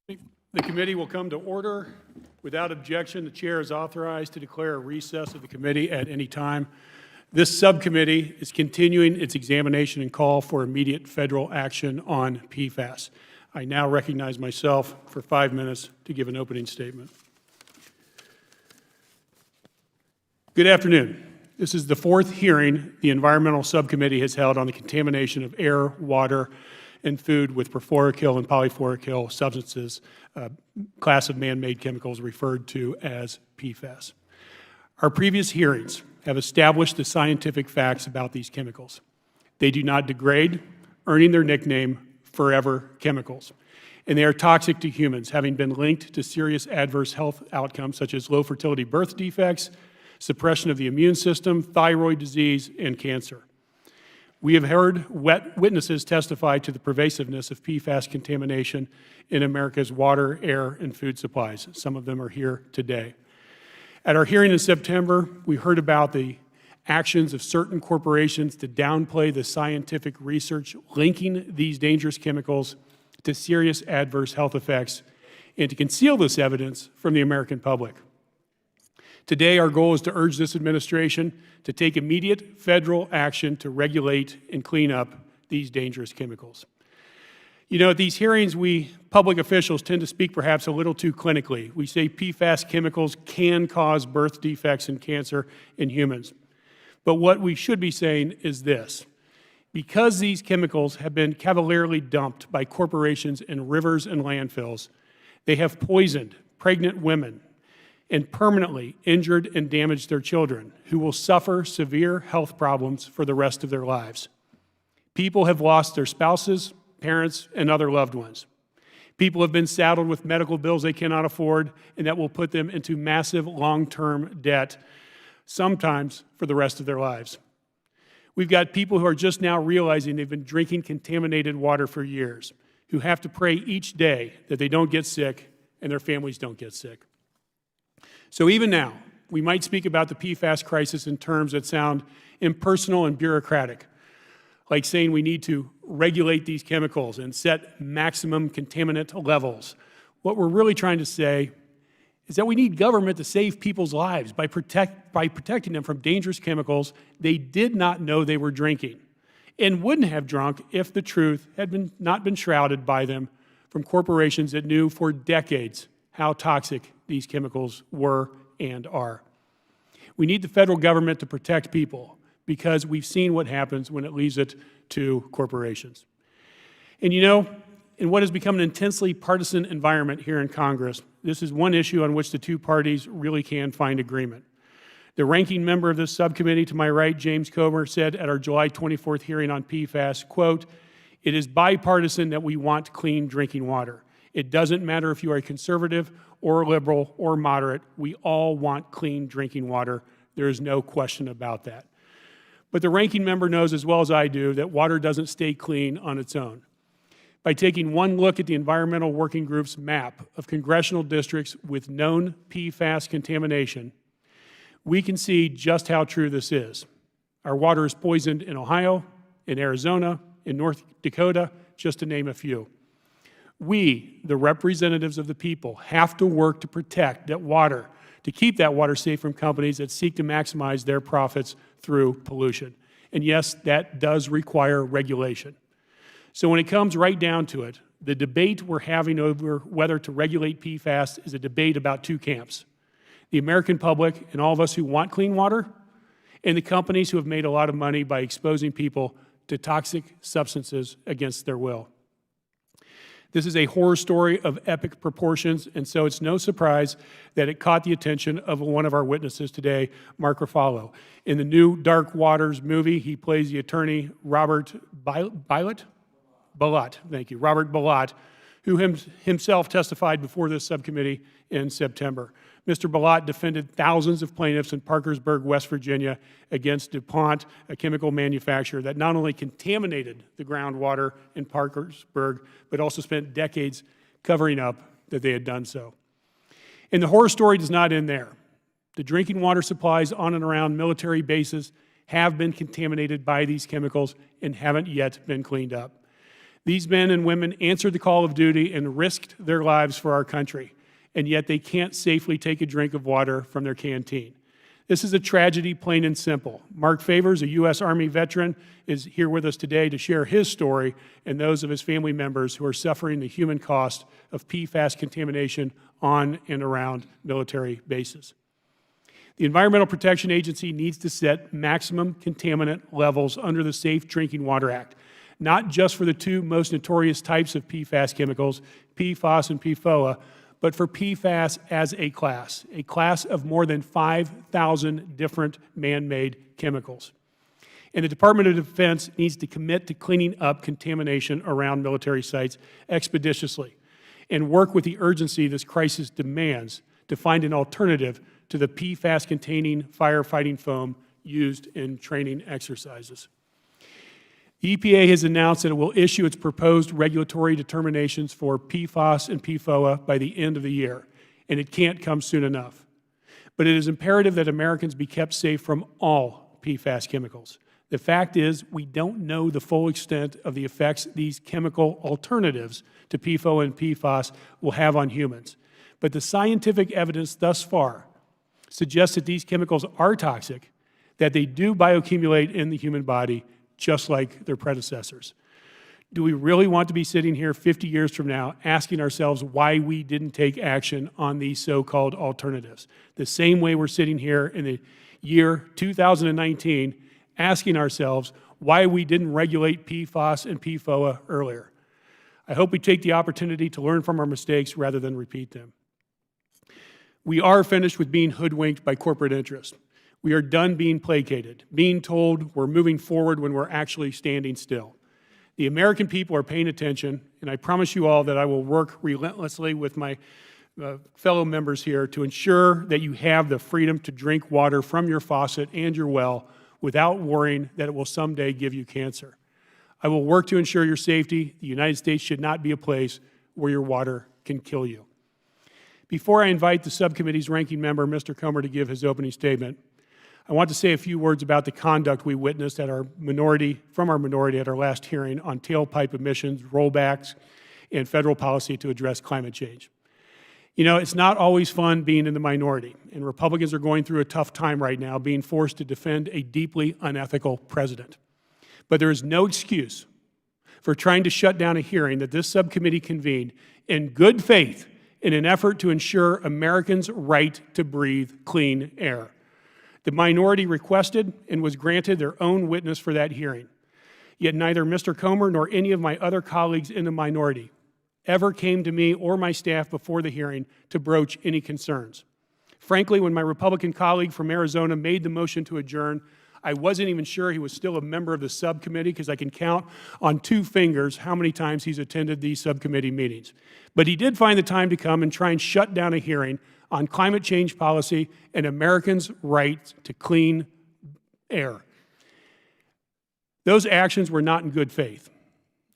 The committee will come to order. Without objection, the chair is authorized to declare a recess of the committee at any time. This subcommittee is continuing its examination and call for immediate federal action on PFAS. I now recognize myself for 5 minutes to give an opening statement. Good afternoon. This is the fourth hearing the Environmental Subcommittee has held on the contamination of air, water, and food with perfluoroalkyl and polyfluoroalkyl substances, class of man-made chemicals referred to as PFAS. Our previous hearings have established the scientific facts about these chemicals. They do not degrade, earning their nickname forever chemicals. And they are toxic to humans, having been linked to serious adverse health outcomes such as low fertility birth defects, suppression of the immune system, thyroid disease, and cancer. We have heard witnesses testify to the pervasiveness of PFAS contamination in America's water, air, and food supplies. Some of them are here today. At our hearing in September, we heard about the actions of certain corporations to downplay the scientific research linking these dangerous chemicals to serious adverse health effects and to conceal this evidence from the American public. Today, our goal is to urge this administration to take immediate federal action to regulate and clean up these dangerous chemicals. You know, at these hearings, we public officials tend to speak perhaps a little too clinically. We say PFAS chemicals can cause birth defects and cancer in humans. But what we should be saying is this: because these chemicals have been cavalierly dumped by corporations in rivers and landfills, they have poisoned pregnant women and permanently injured and damaged their children, who will suffer severe health problems for the rest of their lives. People have lost their spouses, parents, and other loved ones. People have been saddled with medical bills they cannot afford, and that will put them into massive long-term debt, sometimes for the rest of their lives. We've got people who are just now realizing they've been drinking contaminated water for years, who have to pray each day that they don't get sick and their families don't get sick. So even now, we might speak about the PFAS crisis in terms that sound impersonal and bureaucratic, like saying we need to regulate these chemicals and set maximum contaminant levels. What we're really trying to say is that we need government to save people's lives by protecting them from dangerous chemicals they did not know they were drinking and wouldn't have drunk if the truth had not been shrouded by them from corporations that knew for decades how toxic these chemicals were and are. We need the federal government to protect people because we've seen what happens when it leaves it to corporations. And you know, in what has become an intensely partisan environment here in Congress, this is one issue on which the two parties really can find agreement. The ranking member of this subcommittee to my right, James Comer, said at our July 24th hearing on PFAS, quote, "It is bipartisan that we want clean drinking water. It doesn't matter if you are a conservative or liberal or moderate, we all want clean drinking water. There is no question about that." But the ranking member knows as well as I do that water doesn't stay clean on its own. By taking one look at the Environmental Working Group's map of congressional districts with known PFAS contamination, we can see just how true this is. Our water is poisoned in Ohio, in Arizona, in North Dakota, just to name a few. We, the representatives of the people, have to work to protect that water, to keep that water safe from companies that seek to maximize their profits through pollution. And yes, that does require regulation. So when it comes right down to it, the debate we're having over whether to regulate PFAS is a debate about two camps: the American public and all of us who want clean water, and the companies who have made a lot of money by exposing people to toxic substances against their will. This is a horror story of epic proportions, and so it's no surprise that it caught the attention of one of our witnesses today, Mark Ruffalo. In the new Dark Waters movie, he plays the attorney Robert Bilott, who himself testified before this subcommittee in September. Mr. Bilott defended thousands of plaintiffs in Parkersburg, West Virginia, against DuPont, a chemical manufacturer that not only contaminated the groundwater in Parkersburg, but also spent decades covering up that they had done so. And the horror story does not end there. The drinking water supplies on and around military bases have been contaminated by these chemicals and haven't yet been cleaned up. These men and women answered the call of duty and risked their lives for our country, and yet they can't safely take a drink of water from their canteen. This is a tragedy, plain and simple. Mark Favors, a U.S. Army veteran, is here with us today to share his story and those of his family members who are suffering the human cost of PFAS contamination on and around military bases. The Environmental Protection Agency needs to set maximum contaminant levels under the Safe Drinking Water Act, not just for the two most notorious types of PFAS chemicals, PFAS and PFOA, but for PFAS as a class of more than 5,000 different man-made chemicals. And the Department of Defense needs to commit to cleaning up contamination around military sites expeditiously and work with the urgency this crisis demands to find an alternative to the PFAS-containing firefighting foam used in training exercises. The EPA has announced that it will issue its proposed regulatory determinations for PFAS and PFOA by the end of the year, and it can't come soon enough. But it is imperative that Americans be kept safe from all PFAS chemicals. The fact is, we don't know the full extent of the effects these chemical alternatives to PFOA and PFAS will have on humans. But the scientific evidence thus far suggests that these chemicals are toxic, that they do bioaccumulate in the human body, just like their predecessors. Do we really want to be sitting here 50 years from now asking ourselves why we didn't take action on these so-called alternatives? The same way we're sitting here in the year 2019 asking ourselves why we didn't regulate PFAS and PFOA earlier. I hope we take the opportunity to learn from our mistakes rather than repeat them. We are finished with being hoodwinked by corporate interests. We are done being placated, being told we're moving forward when we're actually standing still. The American people are paying attention, and I promise you all that I will work relentlessly with my fellow members here to ensure that you have the freedom to drink water from your faucet and your well without worrying that it will someday give you cancer. I will work to ensure your safety. The United States should not be a place where your water can kill you. Before I invite the subcommittee's ranking member, Mr. Comer, to give his opening statement, I want to say a few words about the conduct we witnessed from our minority at our last hearing on tailpipe emissions, rollbacks, and federal policy to address climate change. You know, it's not always fun being in the minority, and Republicans are going through a tough time right now, being forced to defend a deeply unethical president. But there is no excuse for trying to shut down a hearing that this subcommittee convened in good faith in an effort to ensure Americans' right to breathe clean air. The minority requested and was granted their own witness for that hearing. Yet neither Mr. Comer nor any of my other colleagues in the minority ever came to me or my staff before the hearing to broach any concerns. Frankly, when my Republican colleague from Arizona made the motion to adjourn, I wasn't even sure he was still a member of the subcommittee because I can count on 2 fingers how many times he's attended these subcommittee meetings. But he did find the time to come and try and shut down a hearing on climate change policy and Americans' right to clean air. Those actions were not in good faith.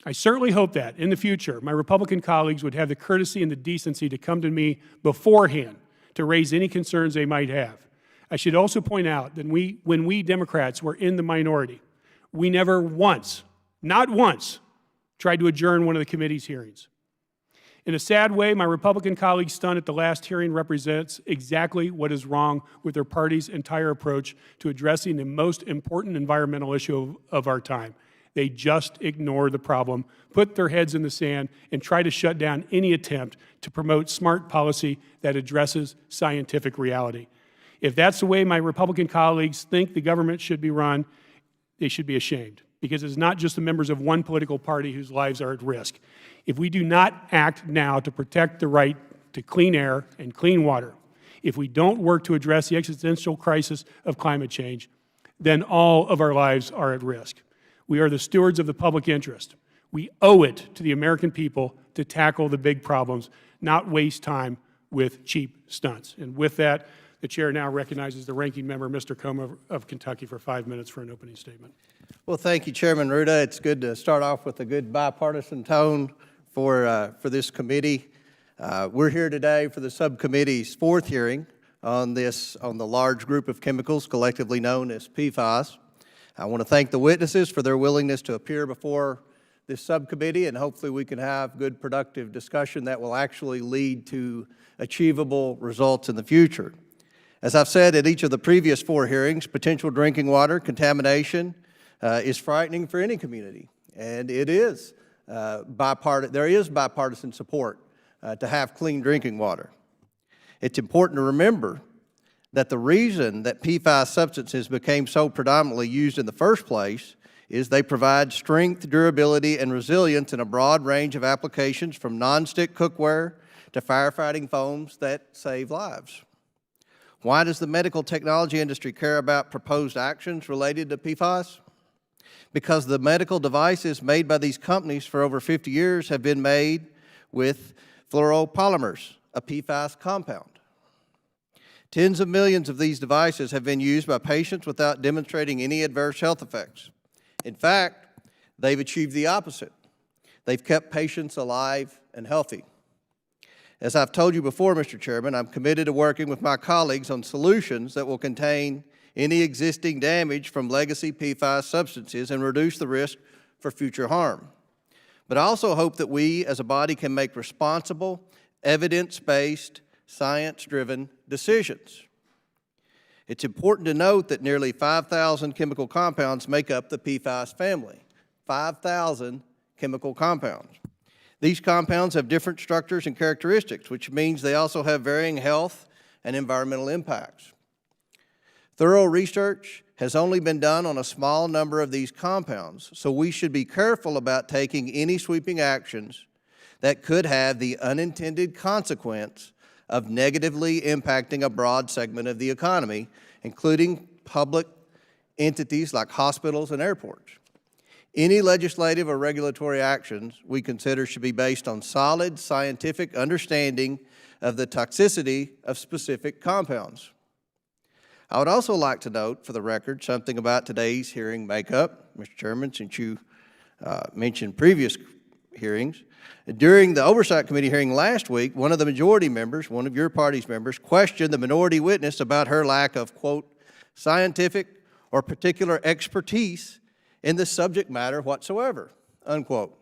I certainly hope that, in the future, my Republican colleagues would have the courtesy and the decency to come to me beforehand to raise any concerns they might have. I should also point out that when we Democrats were in the minority, we never once, not once, tried to adjourn one of the committee's hearings. In a sad way, my Republican colleagues' stunt at the last hearing represents exactly what is wrong with their party's entire approach to addressing the most important environmental issue of our time. They just ignore the problem, put their heads in the sand, and try to shut down any attempt to promote smart policy that addresses scientific reality. If that's the way my Republican colleagues think the government should be run, they should be ashamed, because it's not just the members of one political party whose lives are at risk. If we do not act now to protect the right to clean air and clean water, if we don't work to address the existential crisis of climate change, then all of our lives are at risk. We are the stewards of the public interest. We owe it to the American people to tackle the big problems, not waste time with cheap stunts. And with that, the chair now recognizes the ranking member, Mr. Comer of Kentucky, for 5 minutes for an opening statement. Well, thank you, Chairman Ruda. It's good to start off with a good bipartisan tone for this committee. We're here today for the subcommittee's 4th hearing on the large group of chemicals collectively known as PFAS. I want to thank the witnesses for their willingness to appear before this subcommittee, and hopefully we can have good, productive discussion that will actually lead to achievable results in the future. As I've said at each of the previous 4 hearings, potential drinking water contamination is frightening for any community, and it is there is bipartisan support to have clean drinking water. It's important to remember that the reason that PFAS substances became so predominantly used in the first place is they provide strength, durability, and resilience in a broad range of applications, from non-stick cookware to firefighting foams that save lives. Why does the medical technology industry care about proposed actions related to PFAS? Because the medical devices made by these companies for over 50 years have been made with fluoropolymers, a PFAS compound. Tens of millions of these devices have been used by patients without demonstrating any adverse health effects. In fact, they've achieved the opposite. They've kept patients alive and healthy. As I've told you before, Mr. Chairman, I'm committed to working with my colleagues on solutions that will contain any existing damage from legacy PFAS substances and reduce the risk for future harm. But I also hope that we as a body can make responsible, evidence-based, science-driven decisions. It's important to note that nearly 5,000 chemical compounds make up the PFAS family. 5,000 chemical compounds. These compounds have different structures and characteristics, which means they also have varying health and environmental impacts. Thorough research has only been done on a small number of these compounds, so we should be careful about taking any sweeping actions that could have the unintended consequence of negatively impacting a broad segment of the economy, including public entities like hospitals and airports. Any legislative or regulatory actions we consider should be based on solid scientific understanding of the toxicity of specific compounds. I would also like to note, for the record, something about today's hearing makeup, Mr. Chairman, since you mentioned previous hearings. During the Oversight Committee hearing last week, one of the majority members, one of your party's members, questioned the minority witness about her lack of, quote, scientific or particular expertise in the subject matter whatsoever, unquote.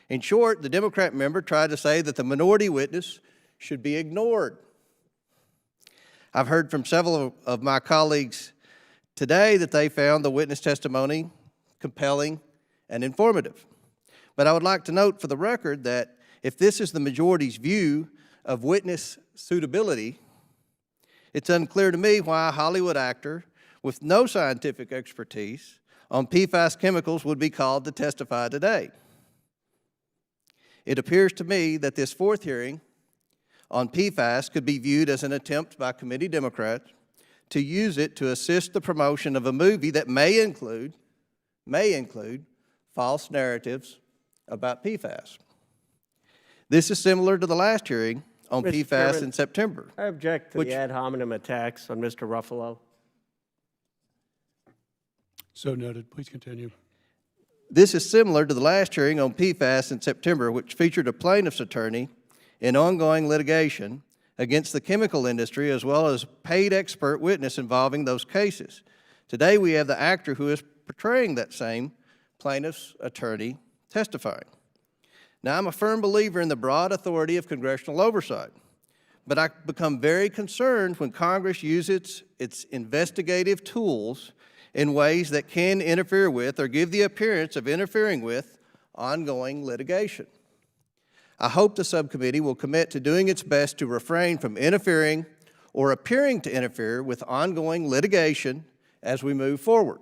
In short, the Democrat member tried to say that the minority witness should be ignored. I've heard from several of my colleagues today that they found the witness testimony compelling and informative. But I would like to note for the record that if this is the majority's view of witness suitability, it's unclear to me why a Hollywood actor with no scientific expertise on PFAS chemicals would be called to testify today. It appears to me that this fourth hearing on PFAS could be viewed as an attempt by committee Democrats to use it to assist the promotion of a movie that may include false narratives about PFAS. This is similar to the last hearing on Mr. PFAS Chairman, in September. I object to which- the ad hominem attacks on Mr. Ruffalo. So noted. Please continue. This is similar to the last hearing on PFAS in September, which featured a plaintiff's attorney in ongoing litigation against the chemical industry, as well as paid expert witness involving those cases. Today we have the actor who is portraying that same plaintiff's attorney testifying. Now, I'm a firm believer in the broad authority of congressional oversight, but I become very concerned when Congress uses its investigative tools in ways that can interfere with or give the appearance of interfering with ongoing litigation. I hope the subcommittee will commit to doing its best to refrain from interfering or appearing to interfere with ongoing litigation as we move forward.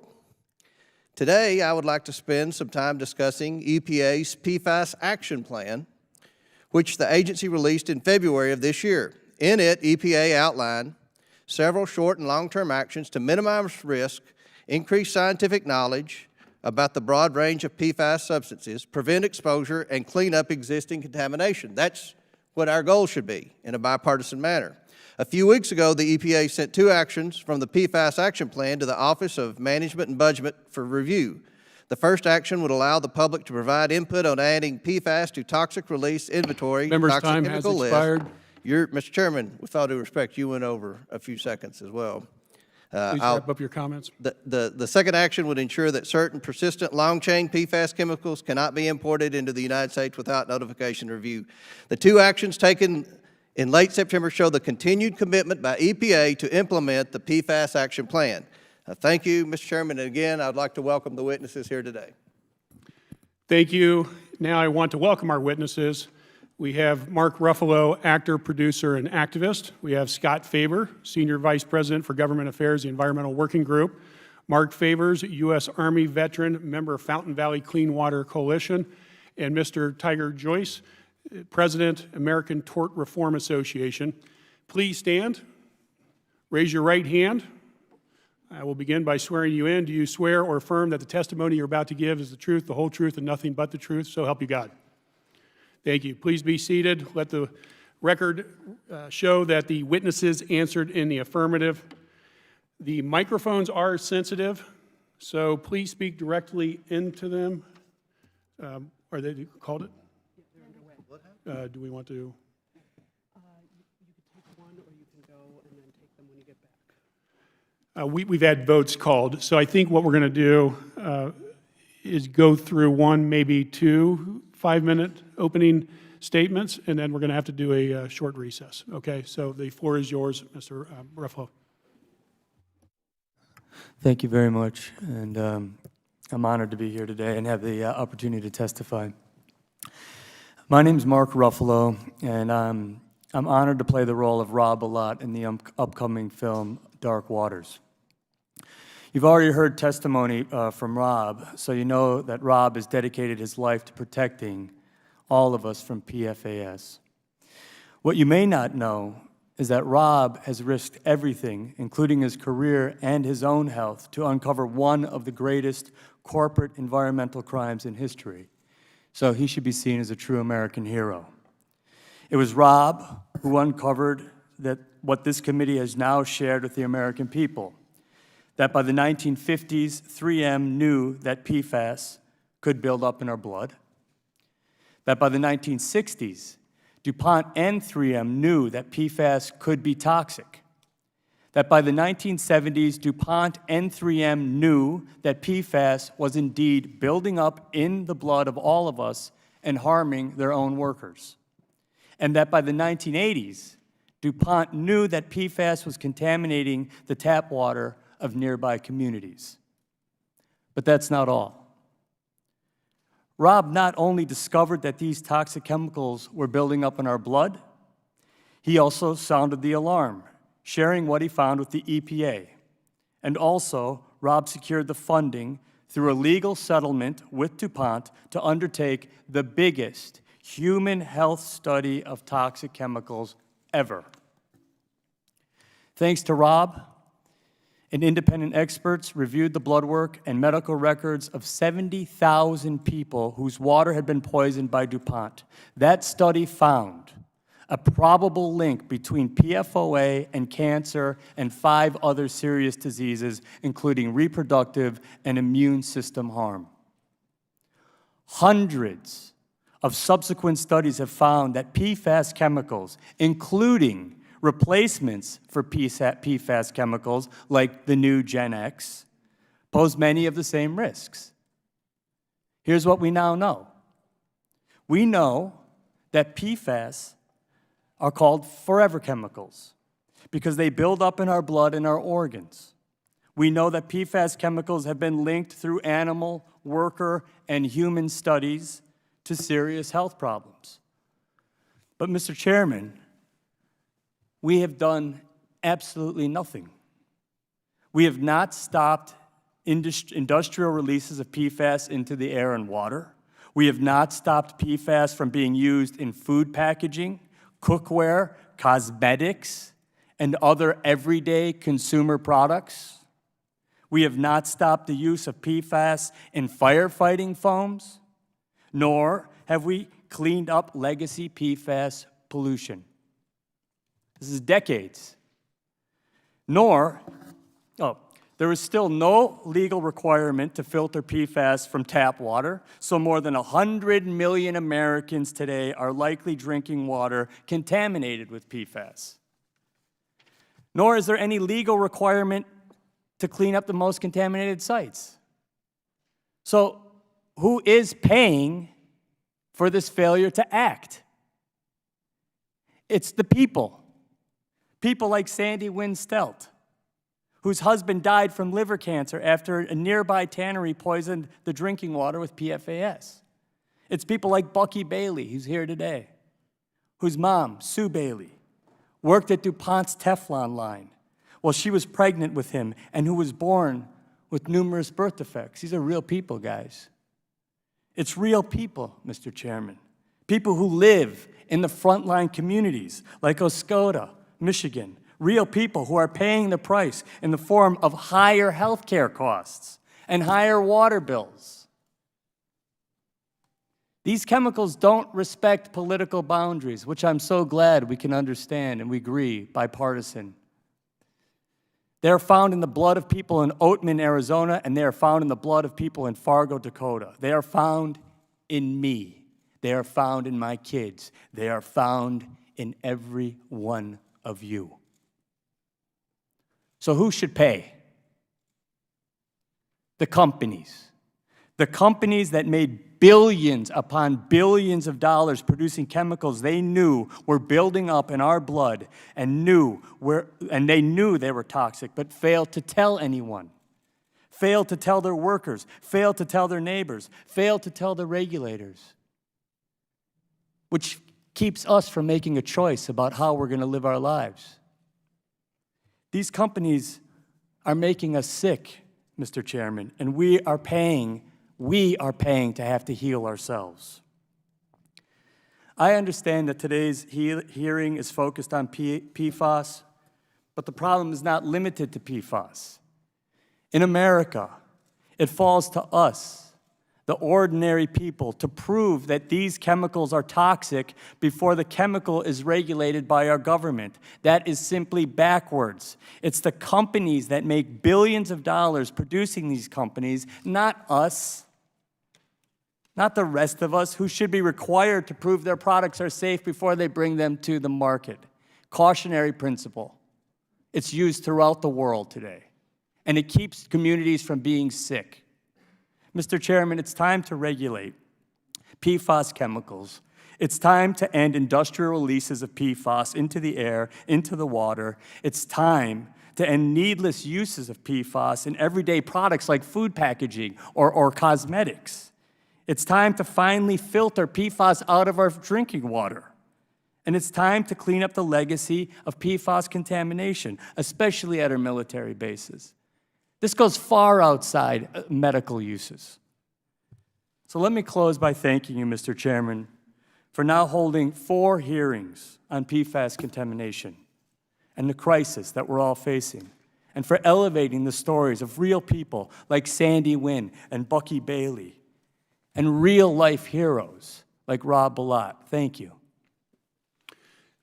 Today, I would like to spend some time discussing EPA's PFAS Action Plan, which the agency released in February of this year. In it, EPA outlined several short and long-term actions to minimize risk, increase scientific knowledge about the broad range of PFAS substances, prevent exposure, and clean up existing contamination. That's what our goal should be in a bipartisan manner. A few weeks ago, the EPA sent 2 actions from the PFAS Action Plan to the Office of Management and Budget for review. The first action would allow the public to provide input on adding PFAS to toxic release inventory. Member's time has expired. Mr. Chairman, with all due respect, you went over a few seconds as well. Please I'll- wrap up your comments. The second action would ensure that certain persistent long-chain PFAS chemicals cannot be imported into the United States without notification or review. The two actions taken in late September show the continued commitment by EPA to implement the PFAS action plan. Thank you, Mr. Chairman, and again, I'd like to welcome the witnesses here today. Thank you. Now I want to welcome our witnesses. We have Mark Ruffalo, actor, producer, and activist. We have Scott Faber, Senior Vice President for Government Affairs, the Environmental Working Group. Mark Favors, U.S. Army veteran, member of Fountain Valley Clean Water Coalition. And Mr. Tiger Joyce, President, American Tort Reform Association. Please stand. Raise your right hand. I will begin by swearing you in. Do you swear or affirm that the testimony you're about to give is the truth, the whole truth, and nothing but the truth? So help you God. Thank you. Please be seated. Let the record show that the witnesses answered in the affirmative. The microphones are sensitive, so please speak directly into them. Are they called it? Do we want to? You could take one, or you can go and then take them when you get back. We've had votes called, so I think what we're going to do is go through one, maybe two 5-minute opening statements, and then we're going to have to do a short recess. Okay, so the floor is yours, Mr. Ruffalo. Thank you very much, and I'm honored to be here today and have the opportunity to testify. My name is Mark Ruffalo, and I'm honored to play the role of Rob Alott in the upcoming film Dark Waters. You've already heard testimony from Rob, so you know that Rob has dedicated his life to protecting all of us from PFAS. What you may not know is that Rob has risked everything, including his career and his own health, to uncover one of the greatest corporate environmental crimes in history. So he should be seen as a true American hero. It was Rob who uncovered what this committee has now shared with the American people, that by the 1950s, 3M knew that PFAS could build up in our blood, that by the 1960s, DuPont and 3M knew that PFAS could be toxic, that by the 1970s, DuPont and 3M knew that PFAS was indeed building up in the blood of all of us and harming their own workers, and that by the 1980s, DuPont knew that PFAS was contaminating the tap water of nearby communities. But that's not all. Rob not only discovered that these toxic chemicals were building up in our blood, he also sounded the alarm, sharing what he found with the EPA. And also, Rob secured the funding through a legal settlement with DuPont to undertake the biggest human health study of toxic chemicals ever. Thanks to Rob, and independent experts reviewed the blood work and medical records of 70,000 people whose water had been poisoned by DuPont. That study found a probable link between PFOA and cancer and 5 other serious diseases, including reproductive and immune system harm. Hundreds of subsequent studies have found that PFAS chemicals, including replacements for PFAS chemicals, like the new Gen X, pose many of the same risks. Here's what we now know. We know that PFAS are called forever chemicals because they build up in our blood and our organs. We know that PFAS chemicals have been linked through animal, worker, and human studies to serious health problems. But, Mr. Chairman, we have done absolutely nothing. We have not stopped industrial releases of PFAS into the air and water. We have not stopped PFAS from being used in food packaging, cookware, cosmetics, and other everyday consumer products. We have not stopped the use of PFAS in firefighting foams, nor have we cleaned up legacy PFAS pollution. This is decades. There is still no legal requirement to filter PFAS from tap water, so more than 100 million Americans today are likely drinking water contaminated with PFAS. Nor is there any legal requirement to clean up the most contaminated sites. So who is paying for this failure to act? It's the people. People like Sandy Wynn Stelt, whose husband died from liver cancer after a nearby tannery poisoned the drinking water with PFAS. It's people like Bucky Bailey, who's here today, whose mom, Sue Bailey, worked at DuPont's Teflon line while she was pregnant with him and who was born with numerous birth defects. These are real people, guys. It's real people, Mr. Chairman. People who live in the frontline communities like Oscoda, Michigan. Real people who are paying the price in the form of higher health care costs and higher water bills. These chemicals don't respect political boundaries, which I'm so glad we can understand and we agree, bipartisan. They're found in the blood of people in Oatman, Arizona, and they are found in the blood of people in Fargo, Dakota. They are found in me. They are found in my kids. They are found in every one of you. So who should pay? The companies. The companies that made billions upon billions of dollars producing chemicals they knew were building up in our blood and they knew they were toxic, but failed to tell anyone. Failed to tell their workers, failed to tell their neighbors, failed to tell the regulators, which keeps us from making a choice about how we're going to live our lives. These companies are making us sick, Mr. Chairman, and we are paying to have to heal ourselves. I understand that today's hearing is focused on PFAS, but the problem is not limited to PFAS. In America, it falls to us, the ordinary people, to prove that these chemicals are toxic before the chemical is regulated by our government. That is simply backwards. It's the companies that make billions of dollars producing these companies, not us, not the rest of us, who should be required to prove their products are safe before they bring them to the market. Cautionary principle. It's used throughout the world today, and it keeps communities from being sick. Mr. Chairman, it's time to regulate PFAS chemicals. It's time to end industrial releases of PFAS into the air, into the water. It's time to end needless uses of PFAS in everyday products like food packaging or cosmetics. It's time to finally filter PFAS out of our drinking water. And it's time to clean up the legacy of PFAS contamination, especially at our military bases. This goes far outside medical uses. So let me close by thanking you, Mr. Chairman, for now holding 4 hearings on PFAS contamination and the crisis that we're all facing, and for elevating the stories of real people like Sandy Wynn and Bucky Bailey, and real-life heroes like Rob Bilott. Thank you.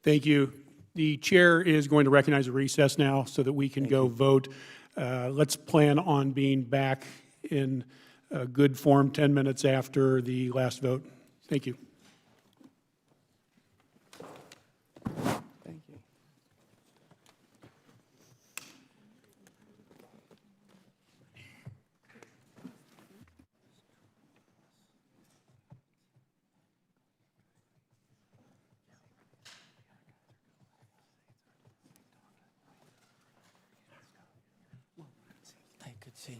Thank you. The chair is going to recognize a recess now so that we can go vote. Let's plan on being back in good form 10 minutes after the last vote. Thank you. Thank you. I could see you.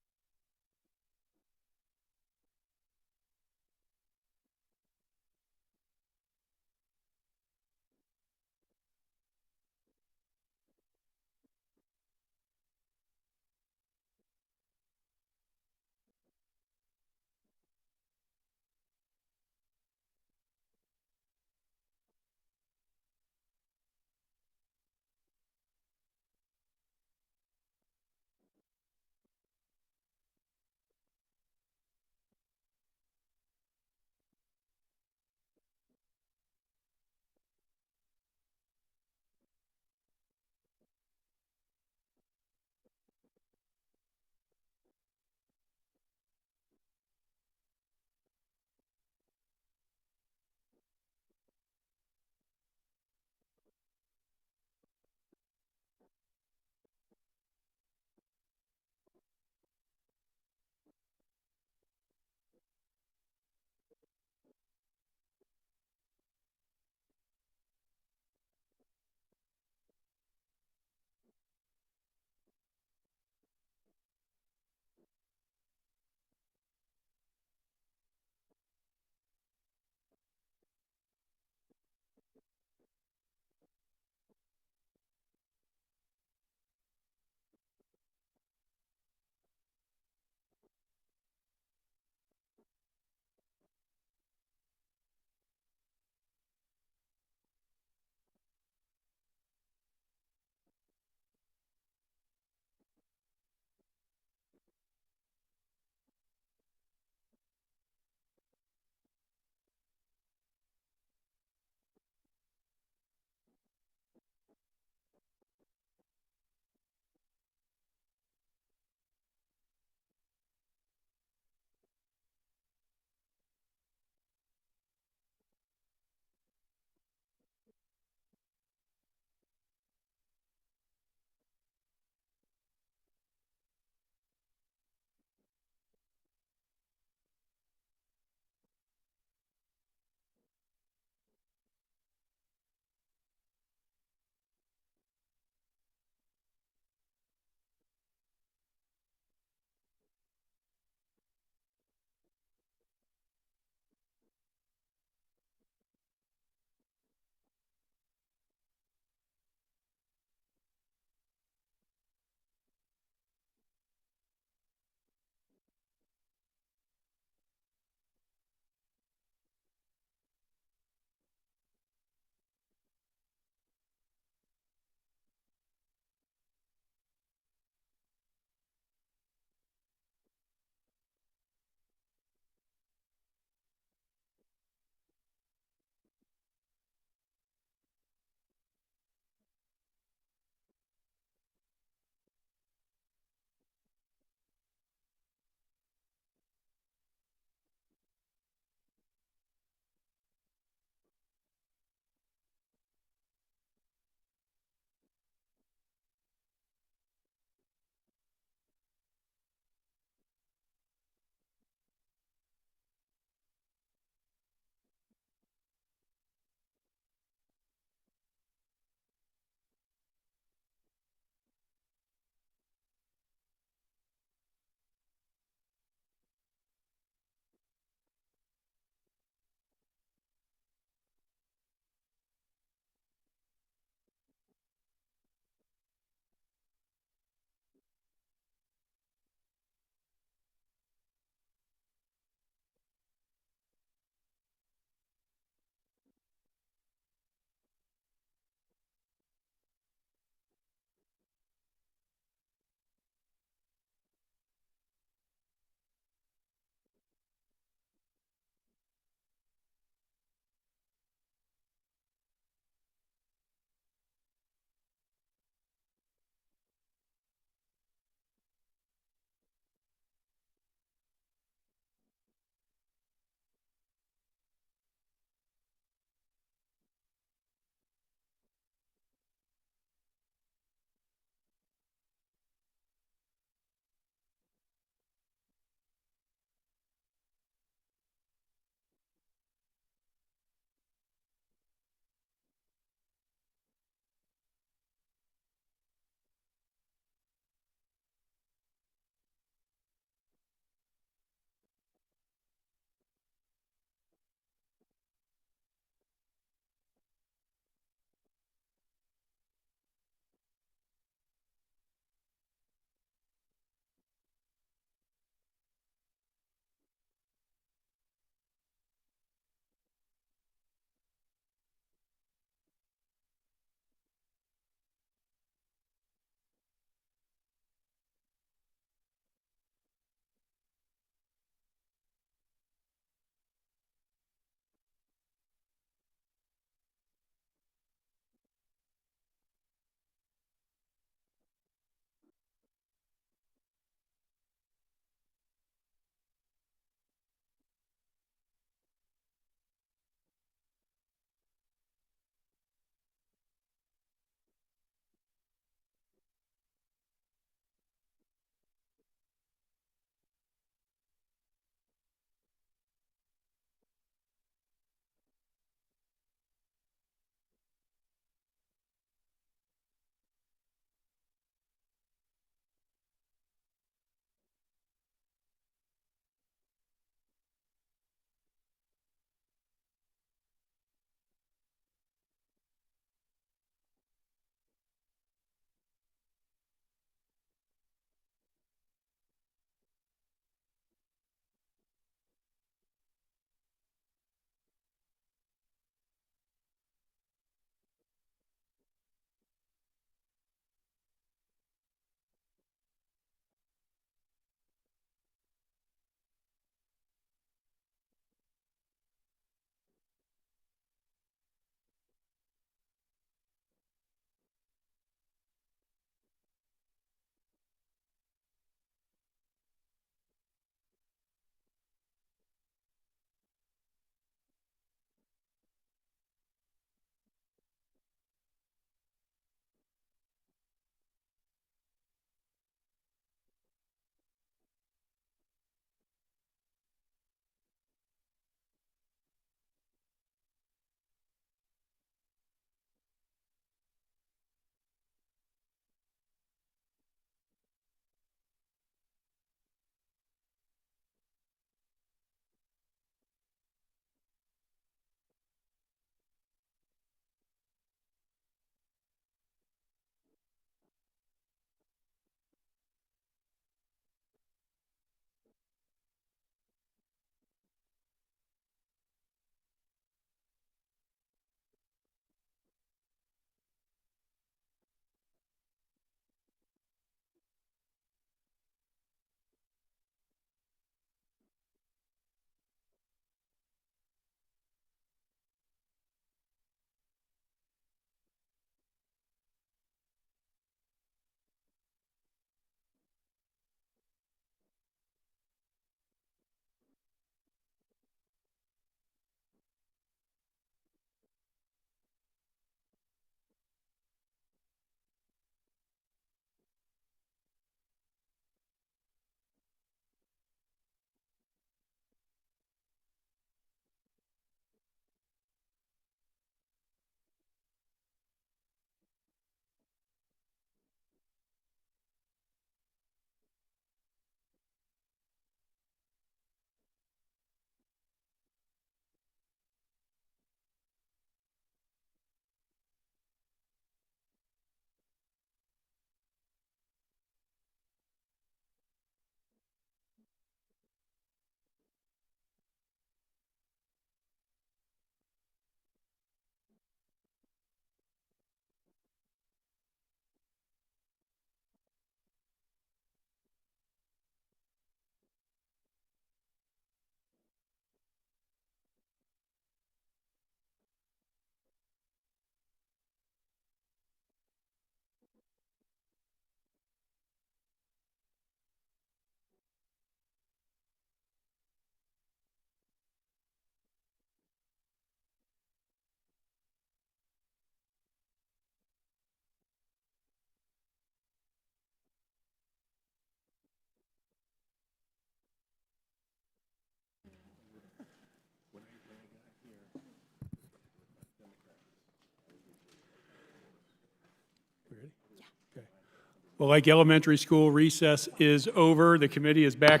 Well, like elementary school, recess is over. The committee is back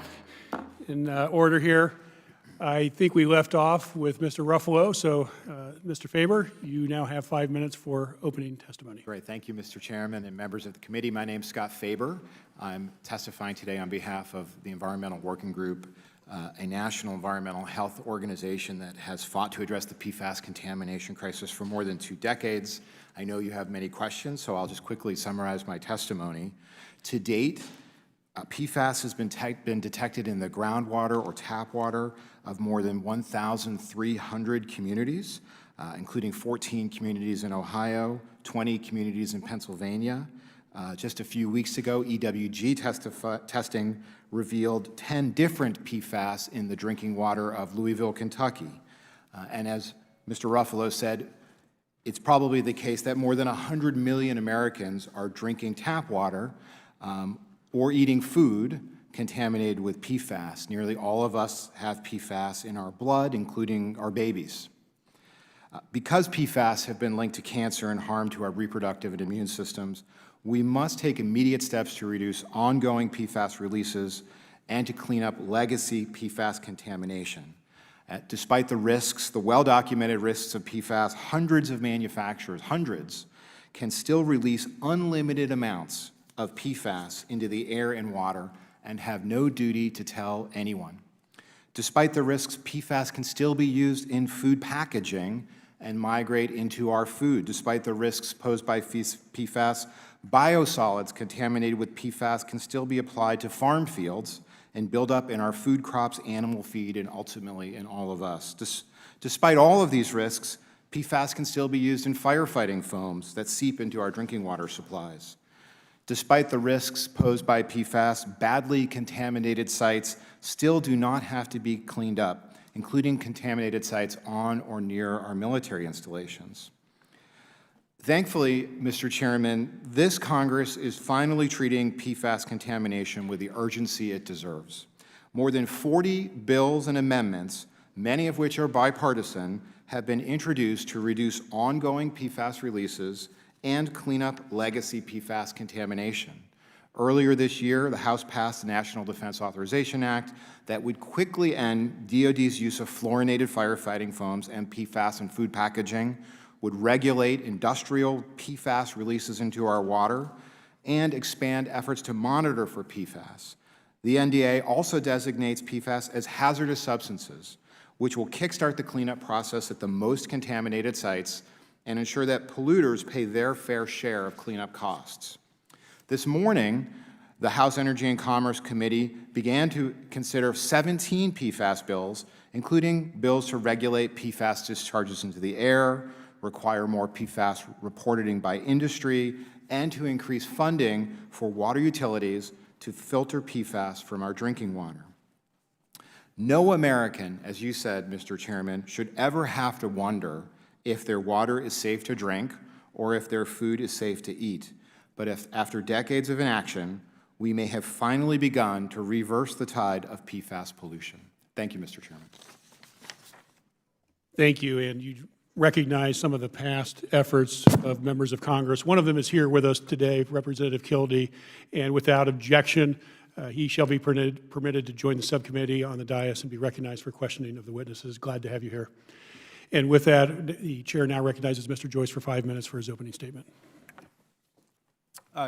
in order here. I think we left off with Mr. Ruffalo, so Mr. Faber, you now have 5 minutes for opening testimony. Great. Thank you, Mr. Chairman and members of the committee. My name's Scott Faber. I'm testifying today on behalf of the Environmental Working Group, a national environmental health organization that has fought to address the PFAS contamination crisis for more than 2 decades. I know you have many questions, so I'll just quickly summarize my testimony. To date, PFAS has been detected in the groundwater or tap water of more than 1,300 communities, including 14 communities in Ohio, 20 communities in Pennsylvania. Just a few weeks ago, EWG testing revealed 10 different PFAS in the drinking water of Louisville, Kentucky. And as Mr. Ruffalo said, it's probably the case that more than 100 million Americans are drinking tap water or eating food contaminated with PFAS. Nearly all of us have PFAS in our blood, including our babies. Because PFAS have been linked to cancer and harm to our reproductive and immune systems, we must take immediate steps to reduce ongoing PFAS releases and to clean up legacy PFAS contamination. Despite the risks, the well-documented risks of PFAS, hundreds of manufacturers, can still release unlimited amounts of PFAS into the air and water and have no duty to tell anyone. Despite the risks, PFAS can still be used in food packaging and migrate into our food. Despite the risks posed by PFAS, biosolids contaminated with PFAS can still be applied to farm fields and build up in our food crops, animal feed, and ultimately in all of us. Despite all of these risks, PFAS can still be used in firefighting foams that seep into our drinking water supplies. Despite the risks posed by PFAS, badly contaminated sites still do not have to be cleaned up, including contaminated sites on or near our military installations. Thankfully, Mr. Chairman, this Congress is finally treating PFAS contamination with the urgency it deserves. More than 40 bills and amendments, many of which are bipartisan, have been introduced to reduce ongoing PFAS releases and clean up legacy PFAS contamination. Earlier this year, the House passed the National Defense Authorization Act that would quickly end DoD's use of fluorinated firefighting foams and PFAS in food packaging, would regulate industrial PFAS releases into our water, and expand efforts to monitor for PFAS. The NDA also designates PFAS as hazardous substances, which will kickstart the cleanup process at the most contaminated sites and ensure that polluters pay their fair share of cleanup costs. This morning, the House Energy and Commerce Committee began to consider 17 PFAS bills, including bills to regulate PFAS discharges into the air, require more PFAS reporting by industry, and to increase funding for water utilities to filter PFAS from our drinking water. No American, as you said, Mr. Chairman, should ever have to wonder if their water is safe to drink or if their food is safe to eat. But if, after decades of inaction, we may have finally begun to reverse the tide of PFAS pollution. Thank you, Mr. Chairman. Thank you, and you recognize some of the past efforts of members of Congress. One of them is here with us today, Representative Kildee, and without objection, he shall be permitted to join the subcommittee on the dais and be recognized for questioning of the witnesses. Glad to have you here. And with that, the chair now recognizes Mr. Joyce for 5 minutes for his opening statement.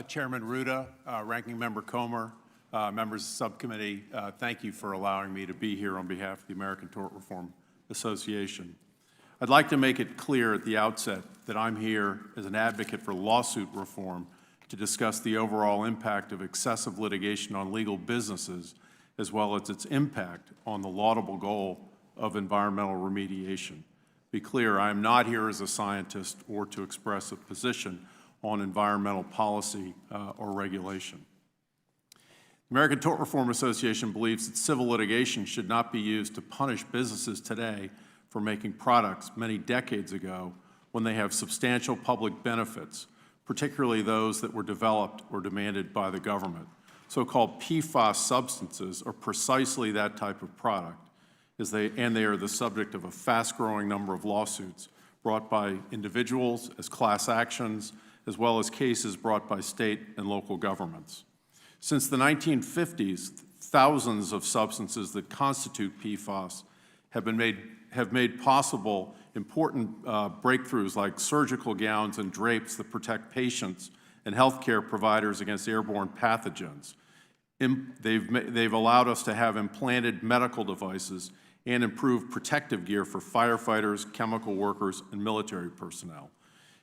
Chairman Ruda, Ranking Member Comer, members of the subcommittee, thank you for allowing me to be here on behalf of the American Tort Reform Association. I'd like to make it clear at the outset that I'm here as an advocate for lawsuit reform to discuss the overall impact of excessive litigation on legal businesses, as well as its impact on the laudable goal of environmental remediation. Be clear, I am not here as a scientist or to express a position on environmental policy or regulation. The American Tort Reform Association believes that civil litigation should not be used to punish businesses today for making products many decades ago when they have substantial public benefits, particularly those that were developed or demanded by the government. So-called PFAS substances are precisely that type of product, and they are the subject of a fast-growing number of lawsuits brought by individuals as class actions, as well as cases brought by state and local governments. Since the 1950s, thousands of substances that constitute PFAS have made possible important breakthroughs like surgical gowns and drapes that protect patients and healthcare providers against airborne pathogens. They've allowed us to have implanted medical devices and improved protective gear for firefighters, chemical workers, and military personnel.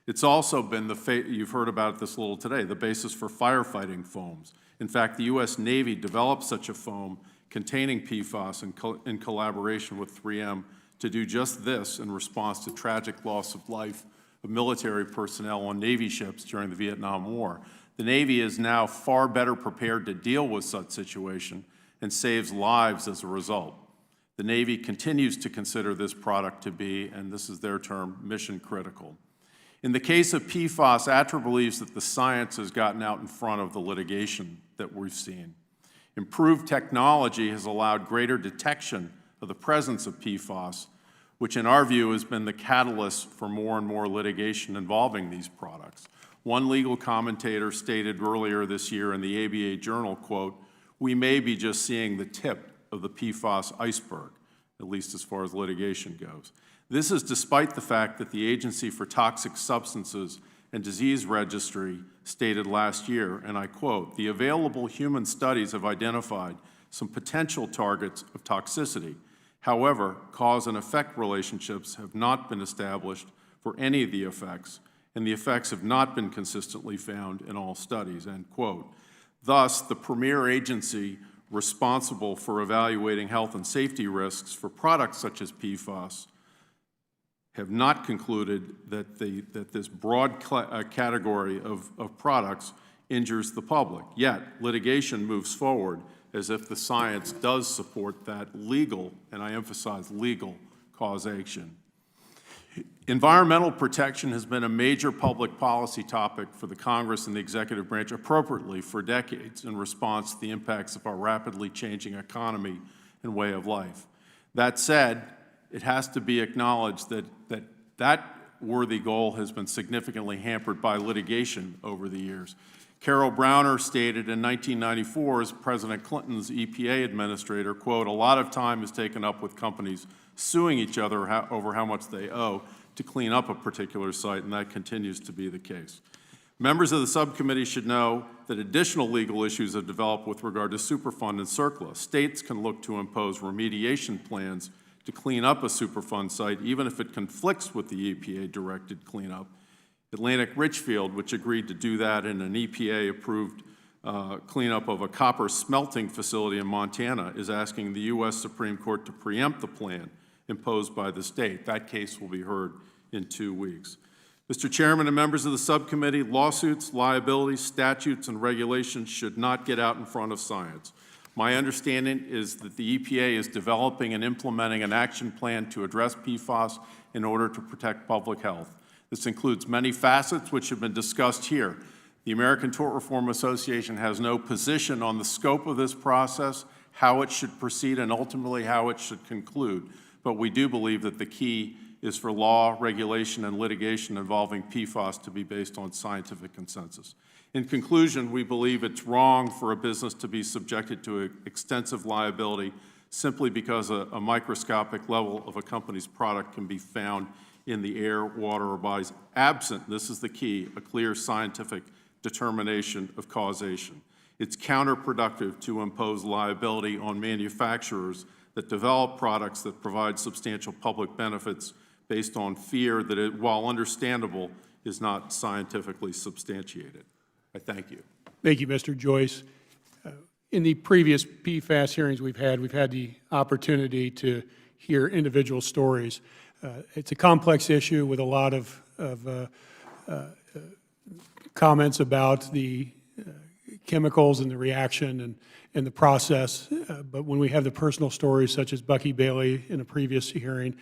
It's also been you've heard about this a little today, the basis for firefighting foams. In fact, the U.S. Navy developed such a foam containing PFAS in collaboration with 3M to do just this in response to tragic loss of life of military personnel on Navy ships during the Vietnam War. The Navy is now far better prepared to deal with such situation and saves lives as a result. The Navy continues to consider this product to be, and this is their term, mission critical. In the case of PFAS, ATRA believes that the science has gotten out in front of the litigation that we've seen. Improved technology has allowed greater detection of the presence of PFAS, which in our view has been the catalyst for more and more litigation involving these products. One legal commentator stated earlier this year in the ABA Journal, quote, "We may be just seeing the tip of the PFAS iceberg," at least as far as litigation goes. This is despite the fact that the Agency for Toxic Substances and Disease Registry stated last year, and I quote, "The available human studies have identified some potential targets of toxicity. However, cause and effect relationships have not been established for any of the effects, and the effects have not been consistently found in all studies," end quote. Thus, the premier agency responsible for evaluating health and safety risks for products such as PFAS have not concluded that this broad category of products injures the public. Yet, litigation moves forward as if the science does support that legal, and I emphasize legal, causation. Environmental protection has been a major public policy topic for the Congress and the executive branch appropriately for decades in response to the impacts of our rapidly changing economy and way of life. That said, it has to be acknowledged that that worthy goal has been significantly hampered by litigation over the years. Carol Browner stated in 1994 as President Clinton's EPA administrator, quote, "A lot of time is taken up with companies suing each other over how much they owe to clean up a particular site," and that continues to be the case. Members of the subcommittee should know that additional legal issues have developed with regard to Superfund and CERCLA. States can look to impose remediation plans to clean up a Superfund site, even if it conflicts with the EPA-directed cleanup. Atlantic Richfield, which agreed to do that in an EPA-approved cleanup of a copper smelting facility in Montana, is asking the U.S. Supreme Court to preempt the plan imposed by the state. That case will be heard in 2 weeks. Mr. Chairman and members of the subcommittee, lawsuits, liabilities, statutes, and regulations should not get out in front of science. My understanding is that the EPA is developing and implementing an action plan to address PFAS in order to protect public health. This includes many facets which have been discussed here. The American Tort Reform Association has no position on the scope of this process, how it should proceed, and ultimately how it should conclude. But we do believe that the key is for law, regulation, and litigation involving PFAS to be based on scientific consensus. In conclusion, we believe it's wrong for a business to be subjected to extensive liability simply because a microscopic level of a company's product can be found in the air, water, or bodies, absent, this is the key, a clear scientific determination of causation. It's counterproductive to impose liability on manufacturers that develop products that provide substantial public benefits based on fear that it, while understandable, is not scientifically substantiated. I thank you. Thank you, Mr. Joyce. In the previous PFAS hearings we've had the opportunity to hear individual stories. It's a complex issue with a lot of comments about the chemicals and the reaction and the process. But when we have the personal stories such as Bucky Bailey in a previous hearing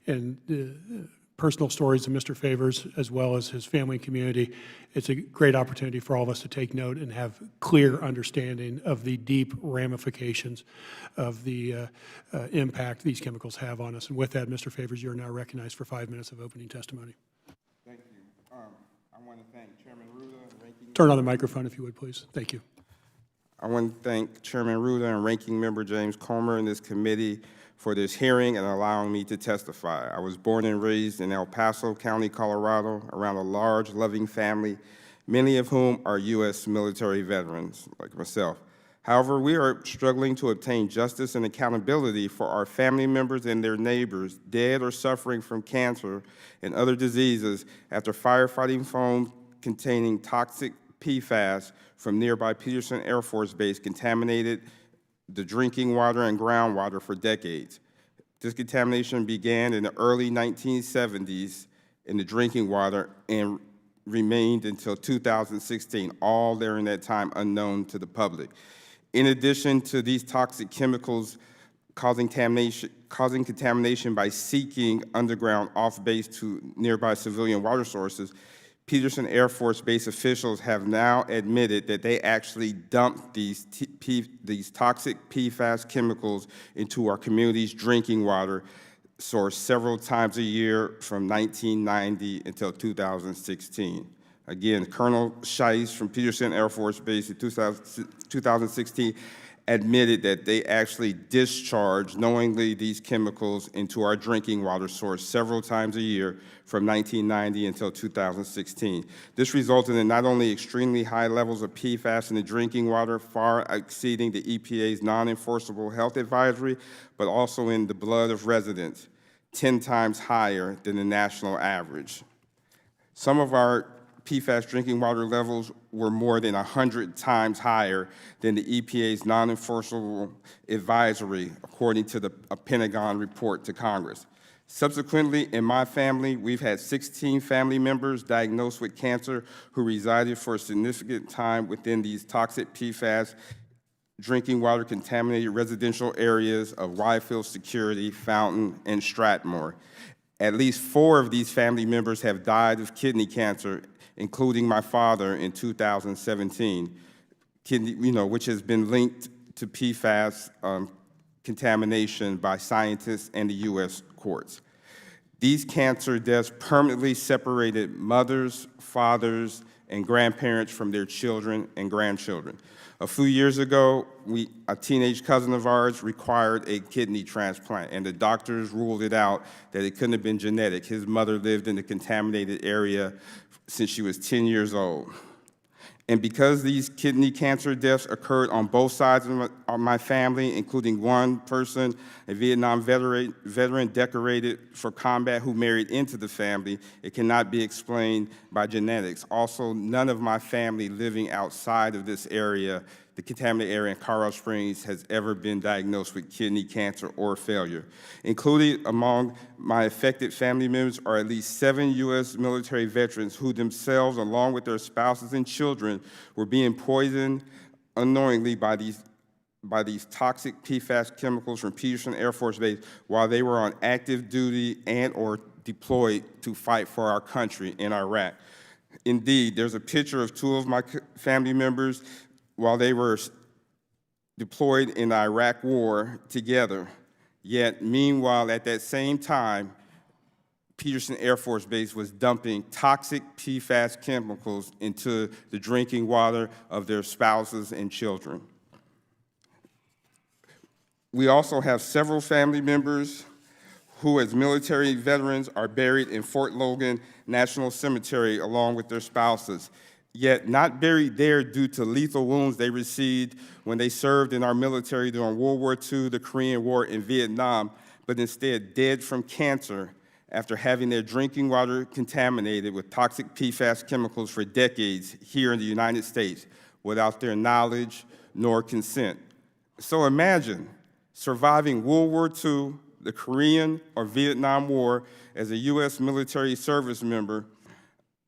and personal stories of Mr. Favors as well as his family and community, it's a great opportunity for all of us to take note and have clear understanding of the deep ramifications of the impact these chemicals have on us. And with that, Mr. Favors, you are now recognized for 5 minutes of opening testimony. Thank you. I want to thank Chairman Ruda and Ranking. Turn on the microphone if you would, please. Thank you. I want to thank Chairman Ruda and Ranking Member James Comer and this committee for this hearing and allowing me to testify. I was born and raised in El Paso County, Colorado, around a large, loving family, many of whom are U.S. military veterans, like myself. However, we are struggling to obtain justice and accountability for our family members and their neighbors dead or suffering from cancer and other diseases after firefighting foam containing toxic PFAS from nearby Peterson Air Force Base contaminated the drinking water and groundwater for decades. This contamination began in the early 1970s in the drinking water and remained until 2016, all during that time unknown to the public. In addition to these toxic chemicals causing contamination by seeking underground off-base to nearby civilian water sources, Peterson Air Force Base officials have now admitted that they actually dumped these toxic PFAS chemicals into our community's drinking water source several times a year from 1990 until 2016. Again, Colonel Scheisse from Peterson Air Force Base in 2016 admitted that they actually discharged knowingly these chemicals into our drinking water source several times a year from 1990 until 2016. This resulted in not only extremely high levels of PFAS in the drinking water, far exceeding the EPA's non-enforceable health advisory, but also in the blood of residents, 10 times higher than the national average. Some of our PFAS drinking water levels were more than 100 times higher than the EPA's non-enforceable advisory, according to a Pentagon report to Congress. Subsequently, in my family, we've had 16 family members diagnosed with cancer who resided for a significant time within these toxic PFAS drinking water contaminated residential areas of Wyfield Security, Fountain, and Stratmore. At least 4 of these family members have died of kidney cancer, including my father in 2017, which has been linked to PFAS contamination by scientists and the U.S. courts. These cancer deaths permanently separated mothers, fathers, and grandparents from their children and grandchildren. A few years ago, a teenage cousin of ours required a kidney transplant, and the doctors ruled it out that it couldn't have been genetic. His mother lived in the contaminated area since she was 10 years old. And because these kidney cancer deaths occurred on both sides of my family, including one person, a Vietnam veteran decorated for combat who married into the family, it cannot be explained by genetics. Also, none of my family living outside of this area, the contaminated area in Colorado Springs, has ever been diagnosed with kidney cancer or failure. Included among my affected family members are at least 7 U.S. military veterans who themselves, along with their spouses and children, were being poisoned unknowingly by these toxic PFAS chemicals from Peterson Air Force Base while they were on active duty and or deployed to fight for our country in Iraq. Indeed, there's a picture of 2 of my family members while they were deployed in the Iraq War together. Yet, meanwhile, at that same time, Peterson Air Force Base was dumping toxic PFAS chemicals into the drinking water of their spouses and children. We also have several family members who, as military veterans, are buried in Fort Logan National Cemetery along with their spouses, yet not buried there due to lethal wounds they received when they served in our military during World War II, the Korean War, and Vietnam, but instead dead from cancer after having their drinking water contaminated with toxic PFAS chemicals for decades here in the United States without their knowledge nor consent. So imagine surviving World War II, the Korean or Vietnam War as a U.S. military service member,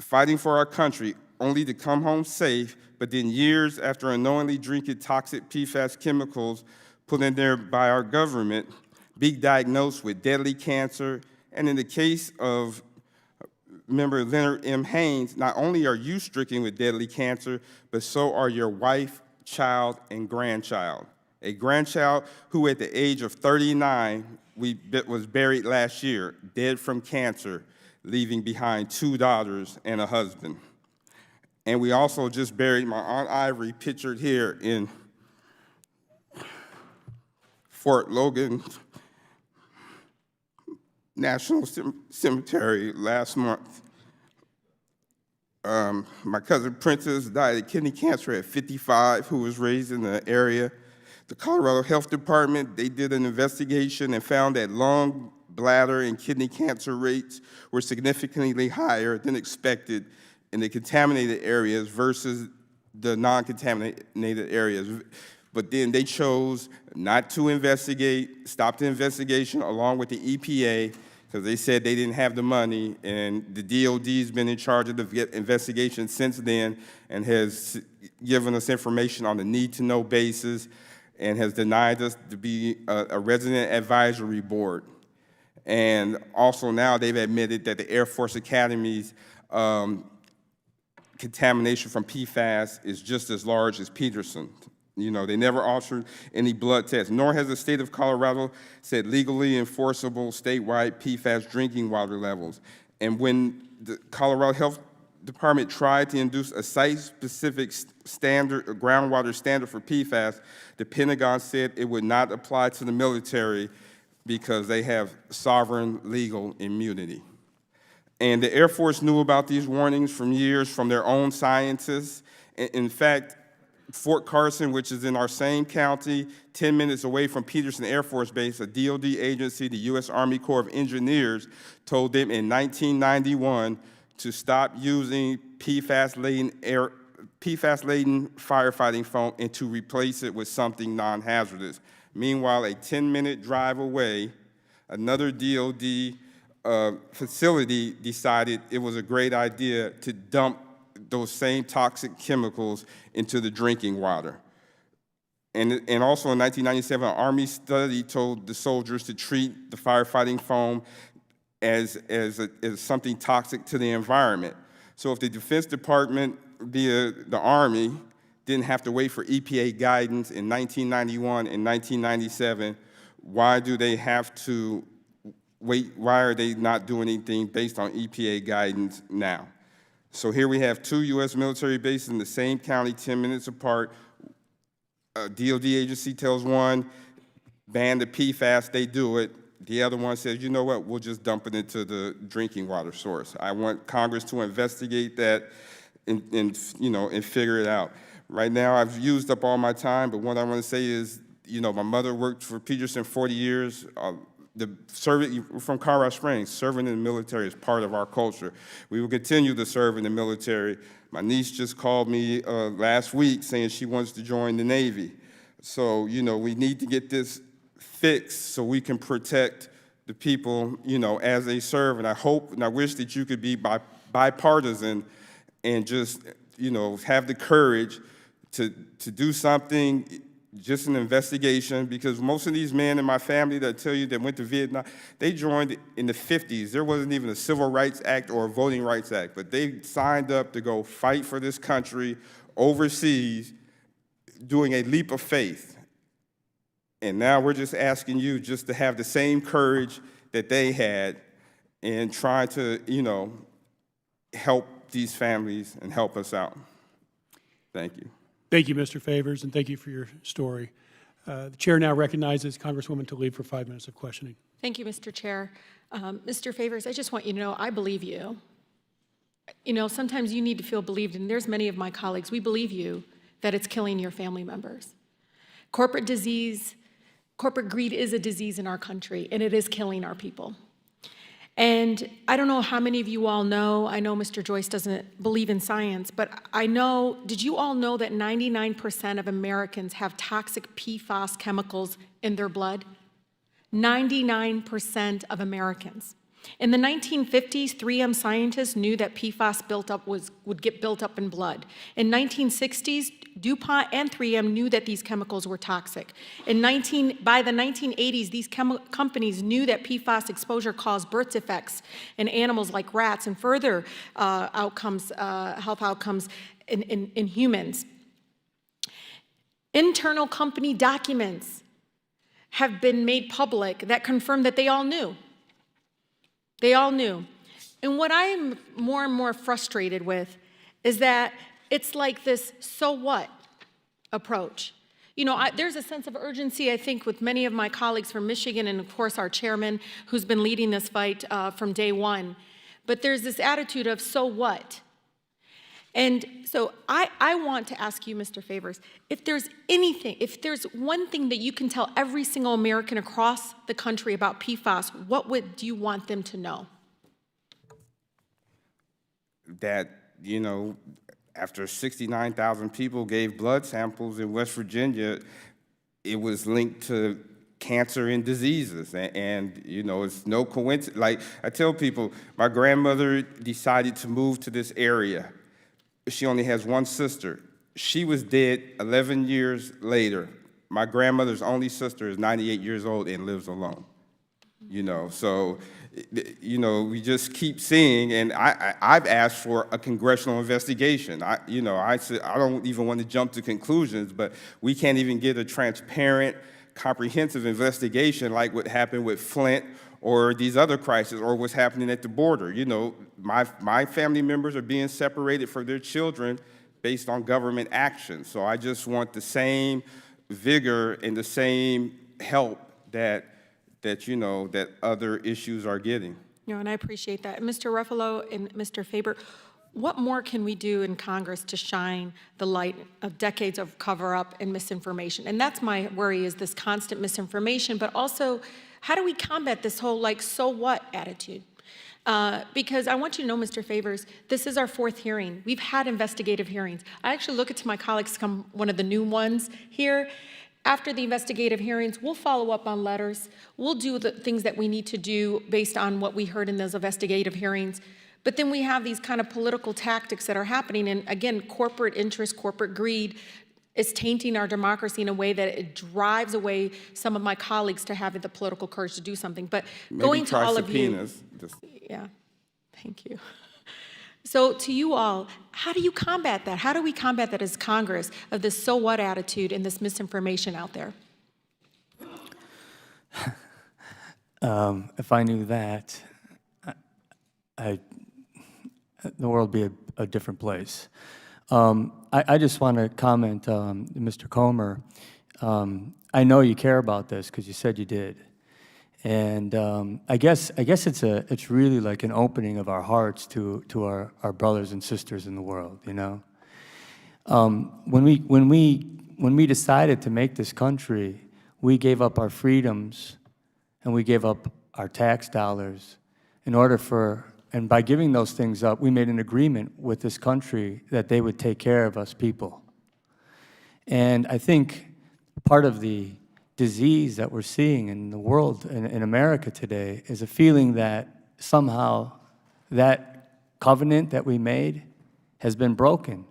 fighting for our country, only to come home safe, but then years after unknowingly drinking toxic PFAS chemicals put in there by our government, be diagnosed with deadly cancer. And in the case of member Leonard M. Haynes, not only are you stricken with deadly cancer, but so are your wife, child, and grandchild. A grandchild who at the age of 39 was buried last year, dead from cancer, leaving behind 2 daughters and a husband. And we also just buried my Aunt Ivory, pictured here in Fort Logan National Cemetery last month. My cousin Princess died of kidney cancer at 55, who was raised in the area. The Colorado Health Department, they did an investigation and found that lung, bladder, and kidney cancer rates were significantly higher than expected in the contaminated areas versus the non-contaminated areas. But then they chose not to investigate, stop the investigation along with the EPA, because they said they didn't have the money, and the DOD's been in charge of the investigation since then and has given us information on a need-to-know basis and has denied us to be a resident advisory board. And also now they've admitted that the Air Force Academy's contamination from PFAS is just as large as Peterson. You know, they never offered any blood tests, nor has the state of Colorado set legally enforceable statewide PFAS drinking water levels. And when the Colorado Health Department tried to induce a site-specific standard, a groundwater standard for PFAS, the Pentagon said it would not apply to the military because they have sovereign legal immunity. And the Air Force knew about these warnings from years from their own scientists. In fact, Fort Carson, which is in our same county, 10 minutes away from Peterson Air Force Base, a DOD agency, the U.S. Army Corps of Engineers, told them in 1991 to stop using PFAS-laden firefighting foam and to replace it with something non-hazardous. Meanwhile, a 10-minute drive away, another DOD facility decided it was a great idea to dump those same toxic chemicals into the drinking water. And also in 1997, an Army study told the soldiers to treat the firefighting foam as something toxic to the environment. So if the Defense Department via the Army didn't have to wait for EPA guidance in 1991 and 1997, why do they have to wait? Why are they not doing anything based on EPA guidance now? So here we have two U.S. military bases in the same county, 10 minutes apart. A DOD agency tells one, ban the PFAS, they do it. The other one says, you know what, we'll just dump it into the drinking water source. I want Congress to investigate that and figure it out. Right now, I've used up all my time, but what I want to say is, my mother worked for Peterson 40 years. From Colorado Springs, serving in the military is part of our culture. We will continue to serve in the military. My niece just called me last week saying she wants to join the Navy. So, we need to get this fixed so we can protect the people, as they serve. And I hope and I wish that you could be bipartisan and just, have the courage to do something, just an investigation, because most of these men in my family that tell you they went to Vietnam, they joined in the 50s. There wasn't even a Civil Rights Act or a Voting Rights Act, but they signed up to go fight for this country overseas, doing a leap of faith. And now we're just asking you just to have the same courage that they had and try to, help these families and help us out. Thank you. Thank you, Mr. Favors, and thank you for your story. The chair now recognizes Congresswoman Tlaib for 5 minutes of questioning. Thank you, Mr. Chair. Mr. Favors, I just want you to know I believe you. Sometimes you need to feel believed, and there's many of my colleagues, we believe you that it's killing your family members. Corporate greed is a disease in our country, and it is killing our people. And I don't know how many of you all know, I know Mr. Joyce doesn't believe in science, but did you all know that 99% of Americans have toxic PFAS chemicals in their blood? 99% of Americans. In the 1950s, 3M scientists knew that PFAS would get built up in blood. In 1960s, DuPont and 3M knew that these chemicals were toxic. By the 1980s, these companies knew that PFAS exposure caused birth defects in animals like rats and further health outcomes in humans. Internal company documents have been made public that confirm that they all knew. They all knew. And what I am more and more frustrated with is that it's like this so what approach. You know, there's a sense of urgency, I think, with many of my colleagues from Michigan and, of course, our chairman, who's been leading this fight from day one. But there's this attitude of so what? And so I want to ask you, Mr. Favors, if there's anything, if there's one thing that you can tell every single American across the country about PFAS, what do you want them to know? That, you know, after 69,000 people gave blood samples in West Virginia, it was linked to cancer and diseases. And you know, it's no coincidence. Like I tell people, my grandmother decided to move to this area. She only has one sister. She was dead 11 years later. My grandmother's only sister is 98 years old and lives alone. You know, so, you know, we just keep seeing, and I've asked for a congressional investigation. I said, I don't even want to jump to conclusions, but we can't even get a transparent, comprehensive investigation like what happened with Flint or these other crises or what's happening at the border. You know, my family members are being separated from their children based on government action. So I just want the same vigor and the same help that other issues are getting. You know, and I appreciate that. Mr. Ruffalo and Mr. Faber, what more can we do in Congress to shine the light of decades of cover-up and misinformation? And that's my worry, is this constant misinformation, but also how do we combat this whole like so what attitude? Because I want you to know, Mr. Favors, this is our 4th hearing. We've had investigative hearings. I actually look at my colleagues come one of the new ones here. After the investigative hearings, we'll follow up on letters. We'll do the things that we need to do based on what we heard in those investigative hearings. But then we have these kind of political tactics that are happening. And again, corporate interest, corporate greed is tainting our democracy in a way that it drives away some of my colleagues to having the political courage to do something. But Maybe going to all of you. subpoenas. Yeah, thank you. So to you all, how do you combat that? How do we combat that as Congress, of this so what attitude and this misinformation out there? If I knew that, the world would be a different place. I just want to comment, Mr. Comer, I know you care about this because you said you did. And I guess it's really like an opening of our hearts to our brothers and sisters in the world, you know? When we decided to make this country, we gave up our freedoms and we gave up our tax dollars in order for, and by giving those things up, we made an agreement with this country that they would take care of us people. And I think part of the disease that we're seeing in the world, in America today, is a feeling that somehow that covenant that we made has been broken,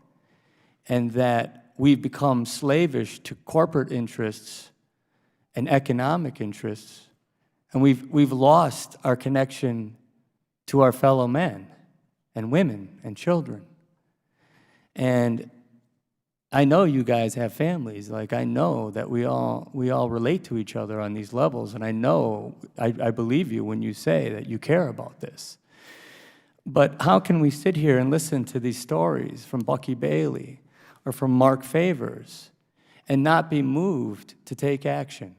and that we've become slavish to corporate interests and economic interests, and we've lost our connection to our fellow men and women and children. And I know you guys have families. Like, I know that we all relate to each other on these levels, and I believe you when you say that you care about this. But how can we sit here and listen to these stories from Bucky Bailey or from Mark Favors and not be moved to take action?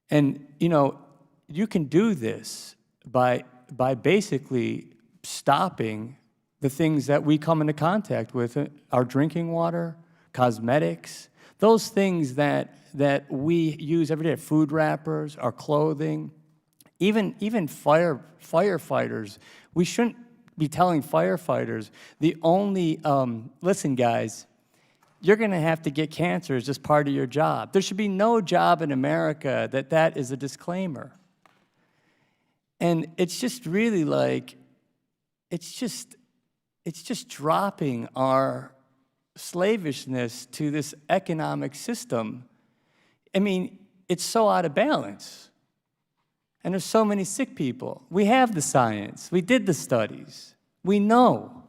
And, you know, you can do this by basically stopping the things that we come into contact with, our drinking water, cosmetics, those things that we use every day, food wrappers, our clothing, even firefighters. We shouldn't be telling firefighters the only, listen guys, you're gonna have to get cancer as just part of your job. There should be no job in America that is a disclaimer. And it's just really like, it's just dropping our slavishness to this economic system. I mean, it's so out of balance. And there's so many sick people. We have the science. We did the studies. We know.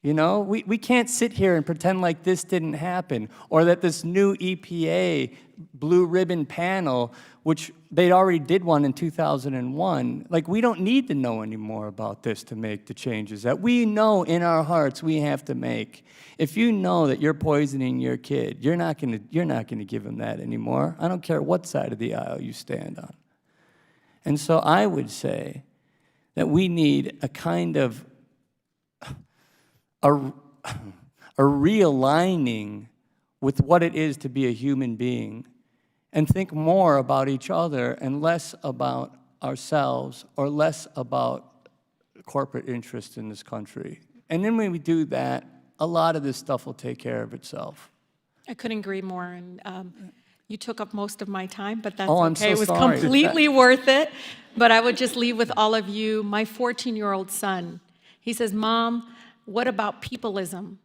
You know, we can't sit here and pretend like this didn't happen, or that this new EPA blue ribbon panel, which they already did one in 2001, like we don't need to know any more about this to make the changes that we know in our hearts we have to make. If you know that you're poisoning your kid, you're not gonna give him that anymore. I don't care what side of the aisle you stand on. And so I would say that we need a kind of a realigning with what it is to be a human being, and think more about each other and less about ourselves or less about corporate interests in this country. And then when we do that, a lot of this stuff will take care of itself. I couldn't agree more, and you took up most of my time, but that's Oh, I'm okay. so It was sorry. completely worth it. But I would just leave with all of you, my 14-year-old son. He says, Mom, what about peopleism?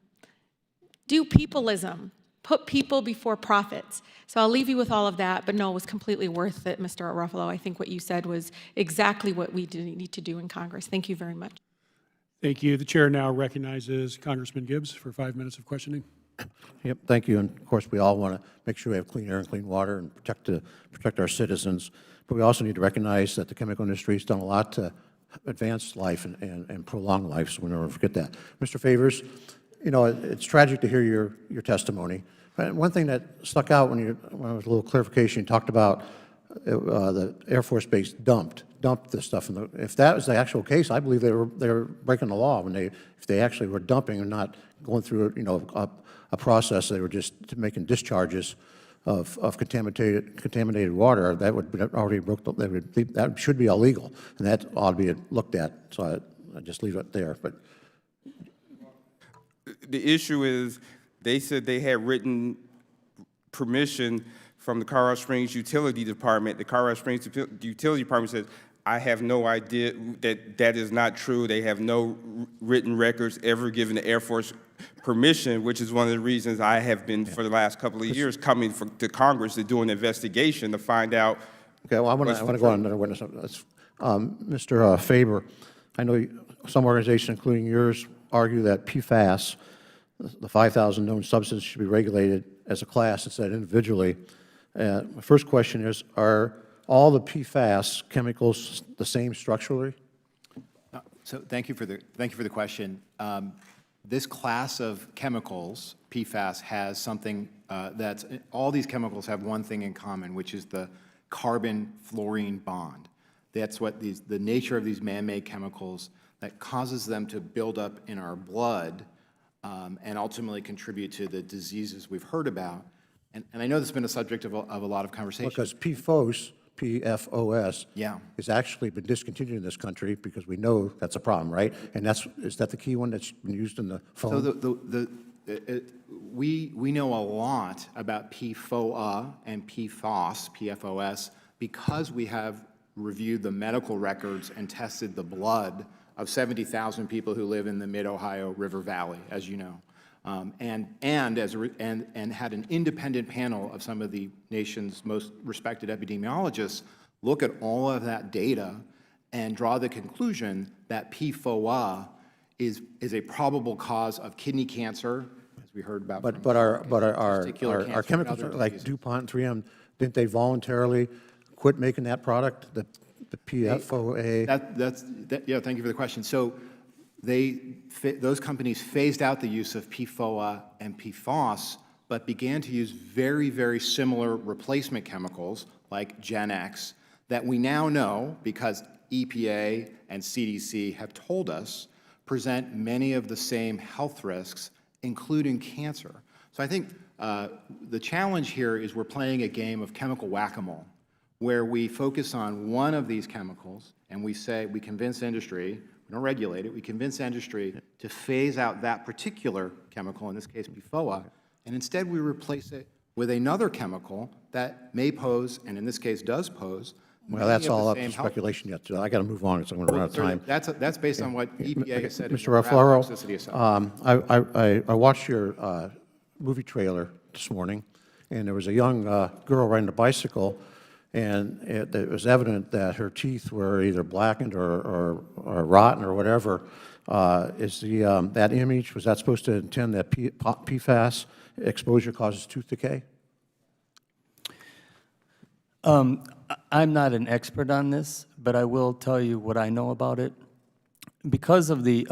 Do peopleism. Put people before profits. So I'll leave you with all of that, but no, it was completely worth it, Mr. Ruffalo. I think what you said was exactly what we need to do in Congress. Thank you very much. Thank you. The chair now recognizes Congressman Gibbs for 5 minutes of questioning. Yep, thank you. And of course, we all want to make sure we have clean air and clean water and protect our citizens. But we also need to recognize that the chemical industry has done a lot to advance life and prolong life, so we never forget that. Mr. Favors, you know, it's tragic to hear your testimony. But one thing that stuck out when I was a little clarification, you talked about the Air Force Base dumped this stuff. If that was the actual case, I believe they were breaking the law if they actually were dumping and not going through a process. They were just making discharges of contaminated water. That would already that should be illegal, and that ought to be looked at. So I just leave it there. But The issue is, they said they had written permission from the Colorado Springs Utility Department. The Colorado Springs Utility Department says, I have no idea that is not true. They have no written records ever given the Air Force permission, which is one of the reasons I have been, for the last couple of years, coming to Congress to do an investigation to find out. okay, well, I want to go on another witness. Mr. Faber, I know some organizations, including yours, argue that PFAS, the 5,000 known substances, should be regulated as a class instead of individually. My first question is, are all the PFAS chemicals the same structurally? So thank you for the question. This class of chemicals, PFAS, has something all these chemicals have one thing in common, which is the carbon-fluorine bond. That's what the nature of these man-made chemicals that causes them to build up in our blood and ultimately contribute to the diseases we've heard about. And I know this has been a subject of a lot of conversation. Because PFOS, Yeah. has actually been discontinued in this country because we know that's a problem, right? And is that the key one that's been used in the phone? So we know a lot about PFOA and PFOS, because we have reviewed the medical records and tested the blood of 70,000 people who live in the Mid-Ohio River Valley, as you know, and had an independent panel of some of the nation's most respected epidemiologists look at all of that data and draw the conclusion that PFOA is a probable cause of kidney cancer, as we heard about. But our chemicals, like DuPont, 3M, didn't they voluntarily quit making that product, the PFOA? Yeah, thank you for the question. So those companies phased out the use of PFOA and PFOS, but began to use very, very similar replacement chemicals like Gen X that we now know, because EPA and CDC have told us, present many of the same health risks, including cancer. So I think the challenge here is we're playing a game of chemical whack-a-mole, where we focus on one of these chemicals and we convince industry, we don't regulate it, we convince industry to phase out that particular chemical, in this case PFOA, and instead we replace it with another chemical that may pose, and in this case does pose, Well, that's all up to speculation yet. So I got to move on because I'm going to run out of time. That's based on what EPA has said. Mr. Ruffalo, I watched your movie trailer this morning, and there was a young girl riding a bicycle, and it was evident that her teeth were either blackened or rotten or whatever. Is that image, was that supposed to intend that PFAS exposure causes tooth decay? I'm not an expert on this, but I will tell you what I know about it. Because of the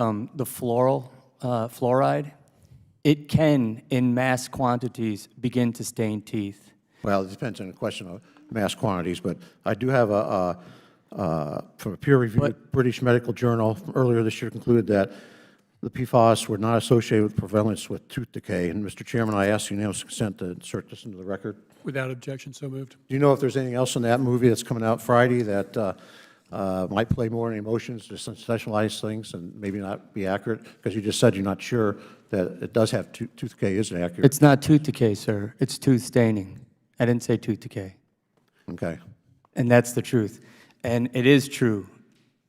fluoride, it can, in mass quantities, begin to stain teeth. Well, it depends on the question of mass quantities, but I do have from a peer-reviewed British medical journal from earlier this year concluded that the PFAS were not associated with prevalence with tooth decay. And Mr. Chairman, I ask unanimous consent to insert this into the record. Without objection, so moved. Do you know if there's anything else in that movie that's coming out Friday that might play more on emotions to sensationalize things and maybe not be accurate? Because you just said you're not sure that it does have tooth decay isn't accurate. It's not tooth decay, sir. It's tooth staining. I didn't say tooth decay. Okay. And that's the truth. And it is true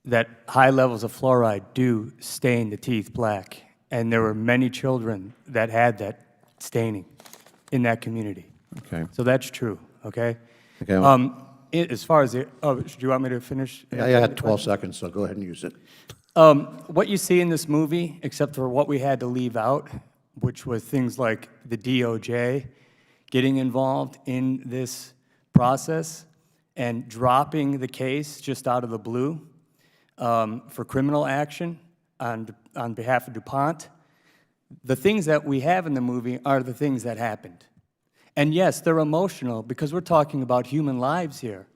that high levels of fluoride do stain the teeth black. And there were many children that had that staining in that community. Okay. So that's true, okay? Okay. Well, As far as the, do you want me to finish? I had 12 seconds, so go ahead and use it. What you see in this movie, except for what we had to leave out, which was things like the DOJ getting involved in this process and dropping the case just out of the blue for criminal action on behalf of DuPont, the things that we have in the movie are the things that happened. And yes, they're emotional because we're talking about human lives here.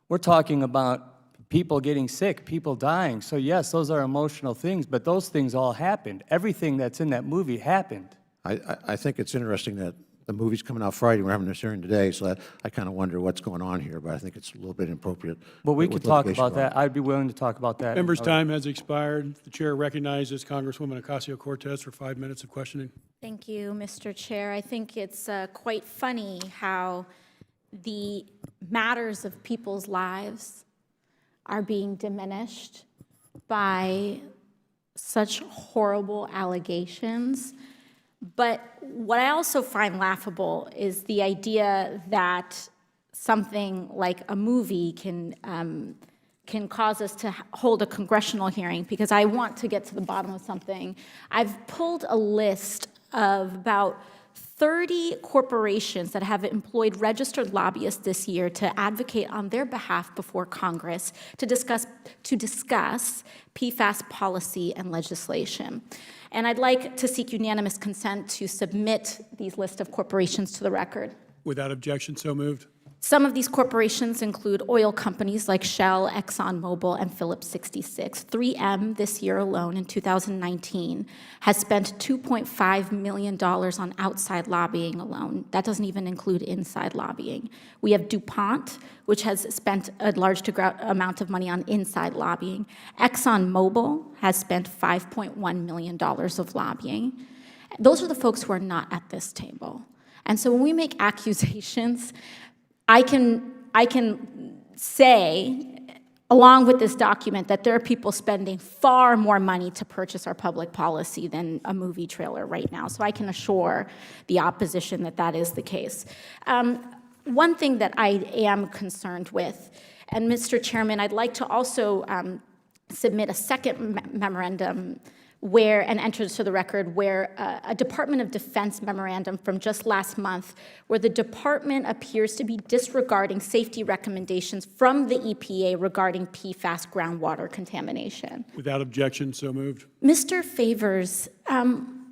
We're talking about people getting sick, people dying. So yes, those are emotional things, but those things all happened. Everything that's in that movie happened. I think it's interesting that the movie's coming out Friday. We're having this hearing today, so I kind of wonder what's going on here, but I think it's a little bit inappropriate. Well, we with could talk litigation about going that. I'd be willing to talk about that. Members' time has expired. The chair recognizes Congresswoman Ocasio-Cortez for 5 minutes of questioning. Thank you, Mr. Chair. I think it's quite funny how the matters of people's lives are being diminished by such horrible allegations. But what I also find laughable is the idea that something like a movie can cause us to hold a congressional hearing, because I want to get to the bottom of something. I've pulled a list of about 30 corporations that have employed registered lobbyists this year to advocate on their behalf before Congress to discuss PFAS policy and legislation. And I'd like to seek unanimous consent to submit these list of corporations to the record. Without objection, so moved. Some of these corporations include oil companies like Shell, ExxonMobil, and Phillips 66. 3M this year alone, in 2019, has spent $2.5 million on outside lobbying alone. That doesn't even include inside lobbying. We have DuPont, which has spent a large amount of money on inside lobbying. ExxonMobil has spent $5.1 million of lobbying. Those are the folks who are not at this table. And so when we make accusations, I can say, along with this document, that there are people spending far more money to purchase our public policy than a movie trailer right now. So I can assure the opposition that that is the case. One thing that I am concerned with, and Mr. Chairman, I'd like to also submit a second memorandum and enter to the record where a Department of Defense memorandum from just last month, where the department appears to be disregarding safety recommendations from the EPA regarding PFAS groundwater contamination. Without objection, so moved. Mr. Favors, I'm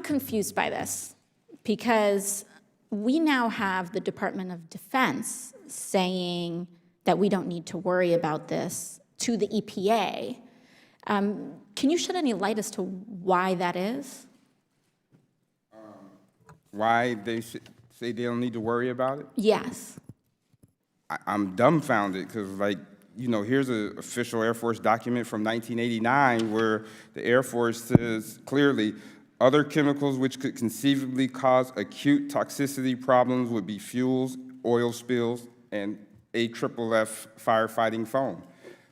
confused by this, because we now have the Department of Defense saying that we don't need to worry about this to the EPA. Can you shed any light as to why that is? Why they say they don't need to worry about it? Yes. I'm dumbfounded because, like, you know, here's an official Air Force document from 1989 where the Air Force says clearly, other chemicals which could conceivably cause acute toxicity problems would be fuels, oil spills, and AFFF firefighting foam.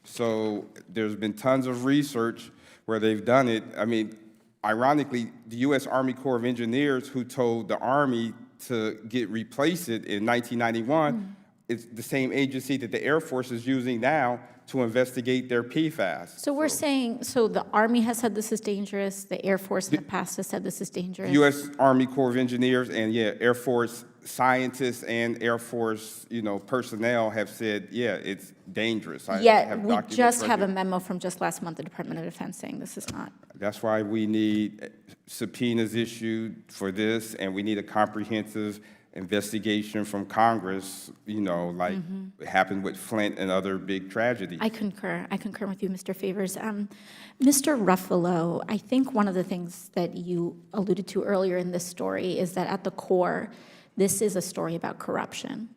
So there's been tons of research where they've done it. I mean, ironically, the U.S. Army Corps of Engineers, who told the Army to replace it in 1991, it's the same agency that the Air Force is using now to investigate their PFAS. So we're saying, so the Army has said this is dangerous, the Air Force in the past has said this is dangerous. U.S. Army Corps of Engineers and, yeah, Air Force scientists and Air Force, personnel have said, yeah, it's dangerous. Yet we just have a memo from just last month, the Department of Defense saying this is not. That's why we need subpoenas issued for this, and we need a comprehensive investigation from Congress, like it happened with Flint and other big tragedies. I concur with you, Mr. Favors. Mr. Ruffalo, I think one of the things that you alluded to earlier in this story is that at the core, this is a story about corruption.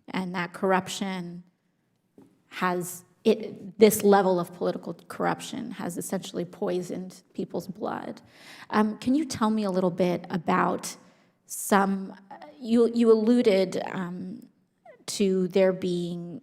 And that corruption this level of political corruption has essentially poisoned people's blood. Can you tell me a little bit about you alluded to there being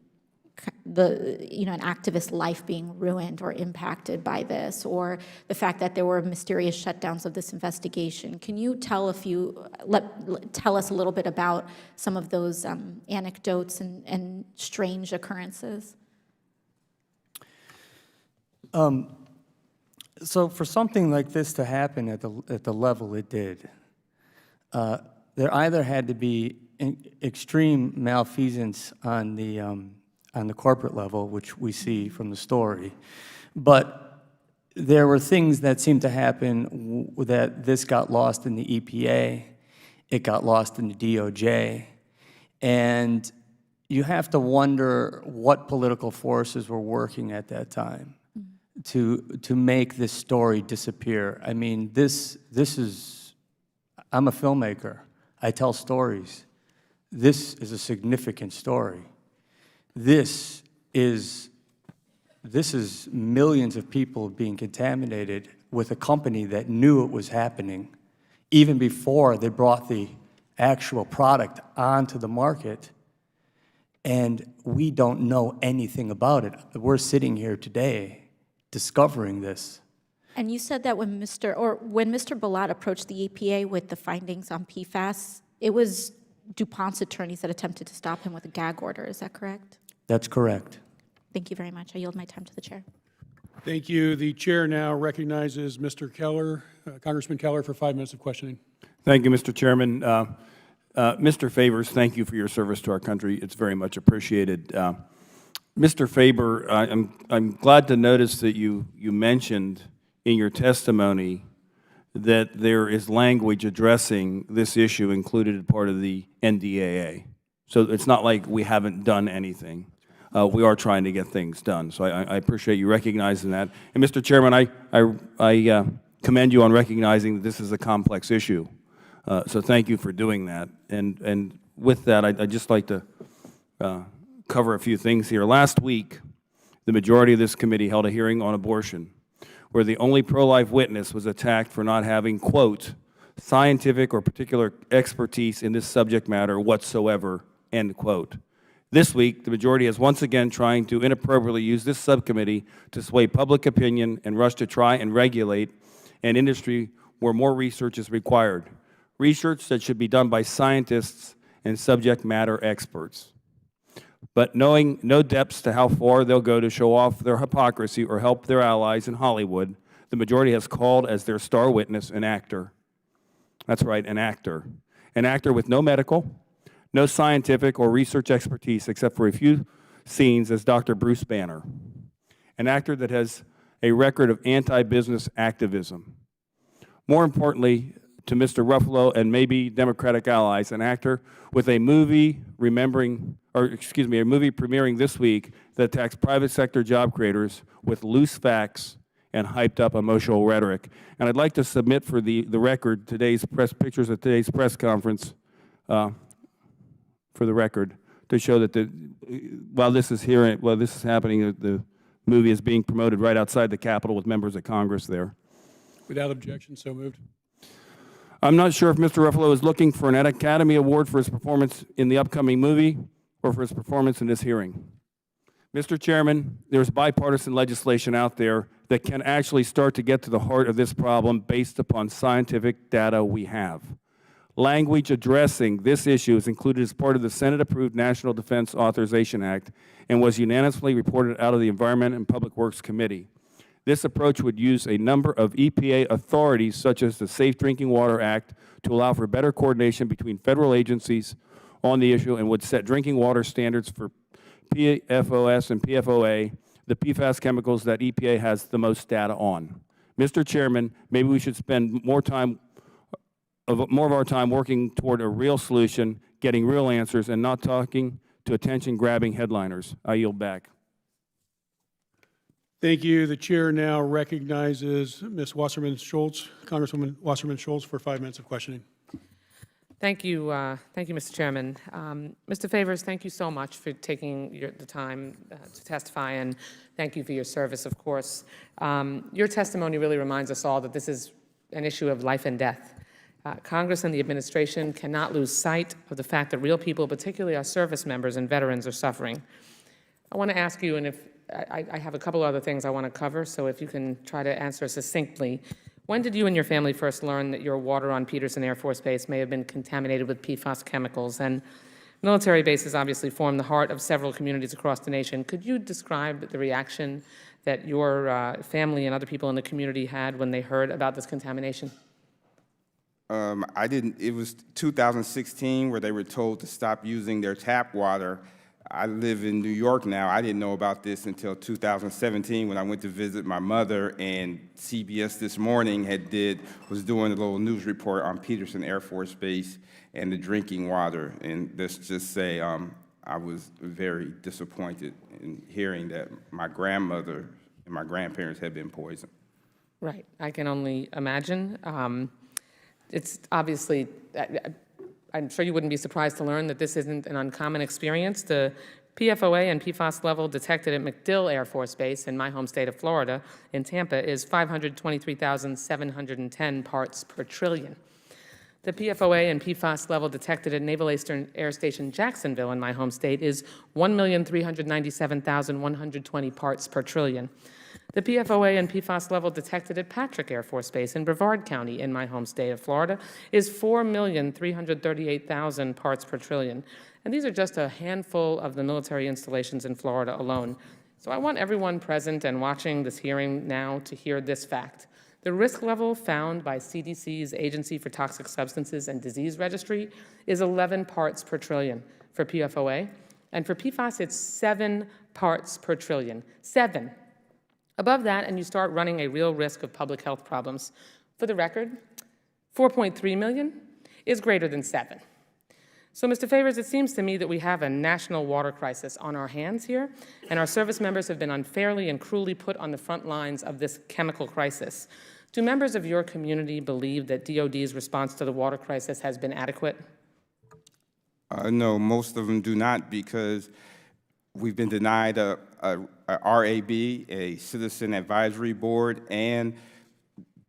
an activist's life being ruined or impacted by this, or the fact that there were mysterious shutdowns of this investigation. Can you tell us a little bit about some of those anecdotes and strange occurrences? So for something like this to happen at the level it did, there either had to be extreme malfeasance on the corporate level, which we see from the story, but there were things that seemed to happen that this got lost in the EPA, it got lost in the DOJ, and you have to wonder what political forces were working at that time to make this story disappear. I mean, this is, I'm a filmmaker. I tell stories. This is a significant story. This is millions of people being contaminated with a company that knew it was happening even before they brought the actual product onto the market, and we don't know anything about it. We're sitting here today discovering this. And you said that when Mr. Ballat approached the EPA with the findings on PFAS, it was DuPont's attorneys that attempted to stop him with a gag order. Is that correct? That's correct. Thank you very much. I yield my time to the chair. Thank you. The chair now recognizes Mr. Keller, Congressman Keller, for 5 minutes of questioning. Thank you, Mr. Chairman. Mr. Favors, thank you for your service to our country. It's very much appreciated. Mr. Faber, I'm glad to notice that you mentioned in your testimony that there is language addressing this issue included as part of the NDAA. So it's not like we haven't done anything. We are trying to get things done. So I appreciate you recognizing that. And Mr. Chairman, I commend you on recognizing that this is a complex issue. So thank you for doing that. And with that, I'd just like to cover a few things here. Last week, the majority of this committee held a hearing on abortion, where the only pro-life witness was attacked for not having, quote, scientific or particular expertise in this subject matter whatsoever, end quote. This week, the majority is once again trying to inappropriately use this subcommittee to sway public opinion and rush to try and regulate an industry where more research is required, research that should be done by scientists and subject matter experts. But knowing no depths to how far they'll go to show off their hypocrisy or help their allies in Hollywood, the majority has called as their star witness an actor. That's right, an actor. An actor with no medical, no scientific or research expertise except for a few scenes as Dr. Bruce Banner. An actor that has a record of anti-business activism. More importantly, to Mr. Ruffalo and maybe Democratic allies, an actor with a movie premiering this week that attacks private sector job creators with loose facts and hyped up emotional rhetoric. And I'd like to submit for the record pictures of today's press conference for the record to show that while this is happening, the movie is being promoted right outside the Capitol with members of Congress there. Without objection, so moved. I'm not sure if Mr. Ruffalo is looking for an Academy Award for his performance in the upcoming movie or for his performance in this hearing. Mr. Chairman, there's bipartisan legislation out there that can actually start to get to the heart of this problem based upon scientific data we have. Language addressing this issue is included as part of the Senate-approved National Defense Authorization Act and was unanimously reported out of the Environment and Public Works Committee. This approach would use a number of EPA authorities, such as the Safe Drinking Water Act, to allow for better coordination between federal agencies on the issue and would set drinking water standards for PFOS and PFOA, the PFAS chemicals that EPA has the most data on. Mr. Chairman, maybe we should spend more of our time working toward a real solution, getting real answers, and not talking to attention-grabbing headliners. I yield back. Thank you. The chair now recognizes Ms. Wasserman Schultz, Congresswoman Wasserman Schultz, for 5 minutes of questioning. Thank you, Mr. Chairman. Mr. Favors, thank you so much for taking the time to testify, and thank you for your service, of course. Your testimony really reminds us all that this is an issue of life and death. Congress and the administration cannot lose sight of the fact that real people, particularly our service members and veterans, are suffering. I want to ask you, and if I have a couple other things I want to cover, so if you can try to answer succinctly. When did you and your family first learn that your water on Peterson Air Force Base may have been contaminated with PFAS chemicals? And military bases obviously form the heart of several communities across the nation. Could you describe the reaction that your family and other people in the community had when they heard about this contamination? I didn't. It was 2016 where they were told to stop using their tap water. I live in New York now. I didn't know about this until 2017 when I went to visit my mother, and CBS This Morning was doing a little news report on Peterson Air Force Base and the drinking water. And let's just say I was very disappointed in hearing that my grandmother and my grandparents had been poisoned. Right. I can only imagine. It's obviously, I'm sure you wouldn't be surprised to learn that this isn't an uncommon experience. The PFOA and PFAS level detected at MacDill Air Force Base in my home state of Florida, in Tampa, is 523,710 parts per trillion. The PFOA and PFAS level detected at Naval Air Station Jacksonville in my home state is 1,397,120 parts per trillion. The PFOA and PFAS level detected at Patrick Air Force Base in Brevard County in my home state of Florida is 4,338,000 parts per trillion. And these are just a handful of the military installations in Florida alone. So I want everyone present and watching this hearing now to hear this fact. The risk level found by CDC's Agency for Toxic Substances and Disease Registry is 11 parts per trillion for PFOA. And for PFAS, it's 7 parts per trillion. 7. Above that, and you start running a real risk of public health problems. For the record, 4.3 million is greater than 7. So, Mr. Favors, it seems to me that we have a national water crisis on our hands here, and our service members have been unfairly and cruelly put on the front lines of this chemical crisis. Do members of your community believe that DOD's response to the water crisis has been adequate? No, most of them do not, because we've been denied a RAB, a Citizen Advisory Board, and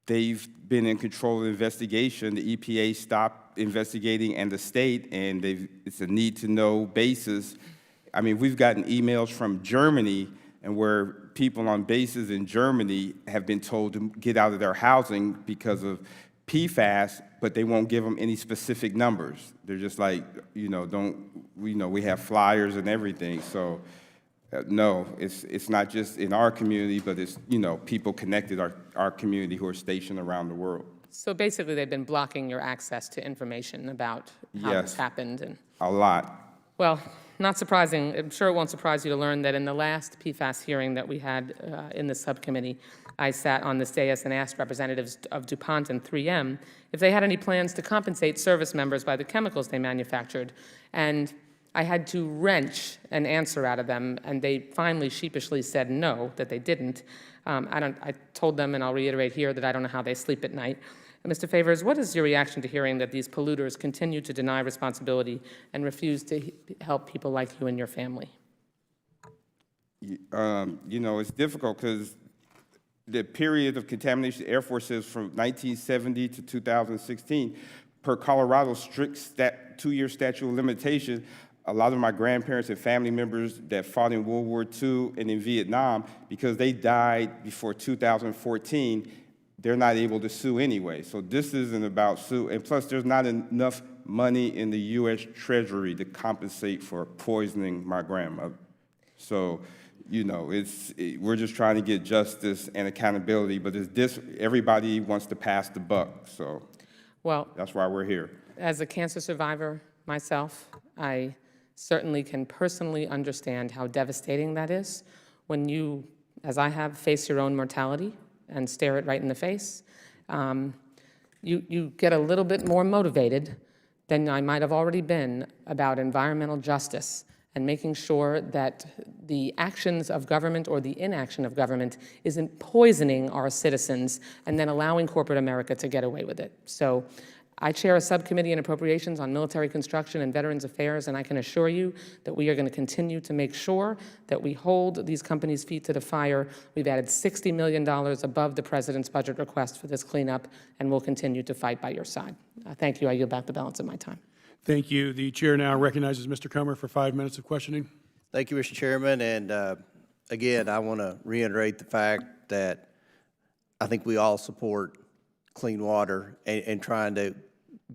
they've been in control of the investigation. The EPA stopped investigating, and the state, and it's a need-to-know basis. I mean, we've gotten emails from Germany, and where people on bases in Germany have been told to get out of their housing because of PFAS, but they won't give them any specific numbers. They're just like, we have flyers and everything. So, no, it's not just in our community, but it's, people connected our community who are stationed around the world. So basically, they've been blocking your access to information about how this happened. And a lot. Well, not surprising. I'm sure it won't surprise you to learn that in the last PFAS hearing that we had in the subcommittee, I sat on this dais and asked representatives of DuPont and 3M if they had any plans to compensate service members by the chemicals they manufactured. And I had to wrench an answer out of them, and they finally sheepishly said no, that they didn't. I told them, and I'll reiterate here, that I don't know how they sleep at night. Mr. Favors, what is your reaction to hearing that these polluters continue to deny responsibility and refuse to help people like you and your family? It's difficult because the period of contamination of the Air Force says from 1970 to 2016, per Colorado's strict 2-year statute of limitation, a lot of my grandparents and family members that fought in World War II and in Vietnam, because they died before 2014, they're not able to sue anyway. So this isn't about sue, and plus there's not enough money in the U.S. Treasury to compensate for poisoning my grandmother. So, you know, we're just trying to get justice and accountability, but everybody wants to pass the buck, so Well, that's why we're here. as a cancer survivor myself, I certainly can personally understand how devastating that is when you, as I have, face your own mortality and stare it right in the face. You get a little bit more motivated than I might have already been about environmental justice and making sure that the actions of government or the inaction of government isn't poisoning our citizens and then allowing corporate America to get away with it. So I chair a subcommittee in appropriations on military construction and Veterans Affairs, and I can assure you that we are going to continue to make sure that we hold these companies' feet to the fire. We've added $60 million above the President's budget request for this cleanup, and we'll continue to fight by your side. Thank you. I yield back the balance of my time. Thank you. The chair now recognizes Mr. Comer for 5 minutes of questioning. Thank you, Mr. Chairman, and again, I want to reiterate the fact that I think we all support clean water and trying to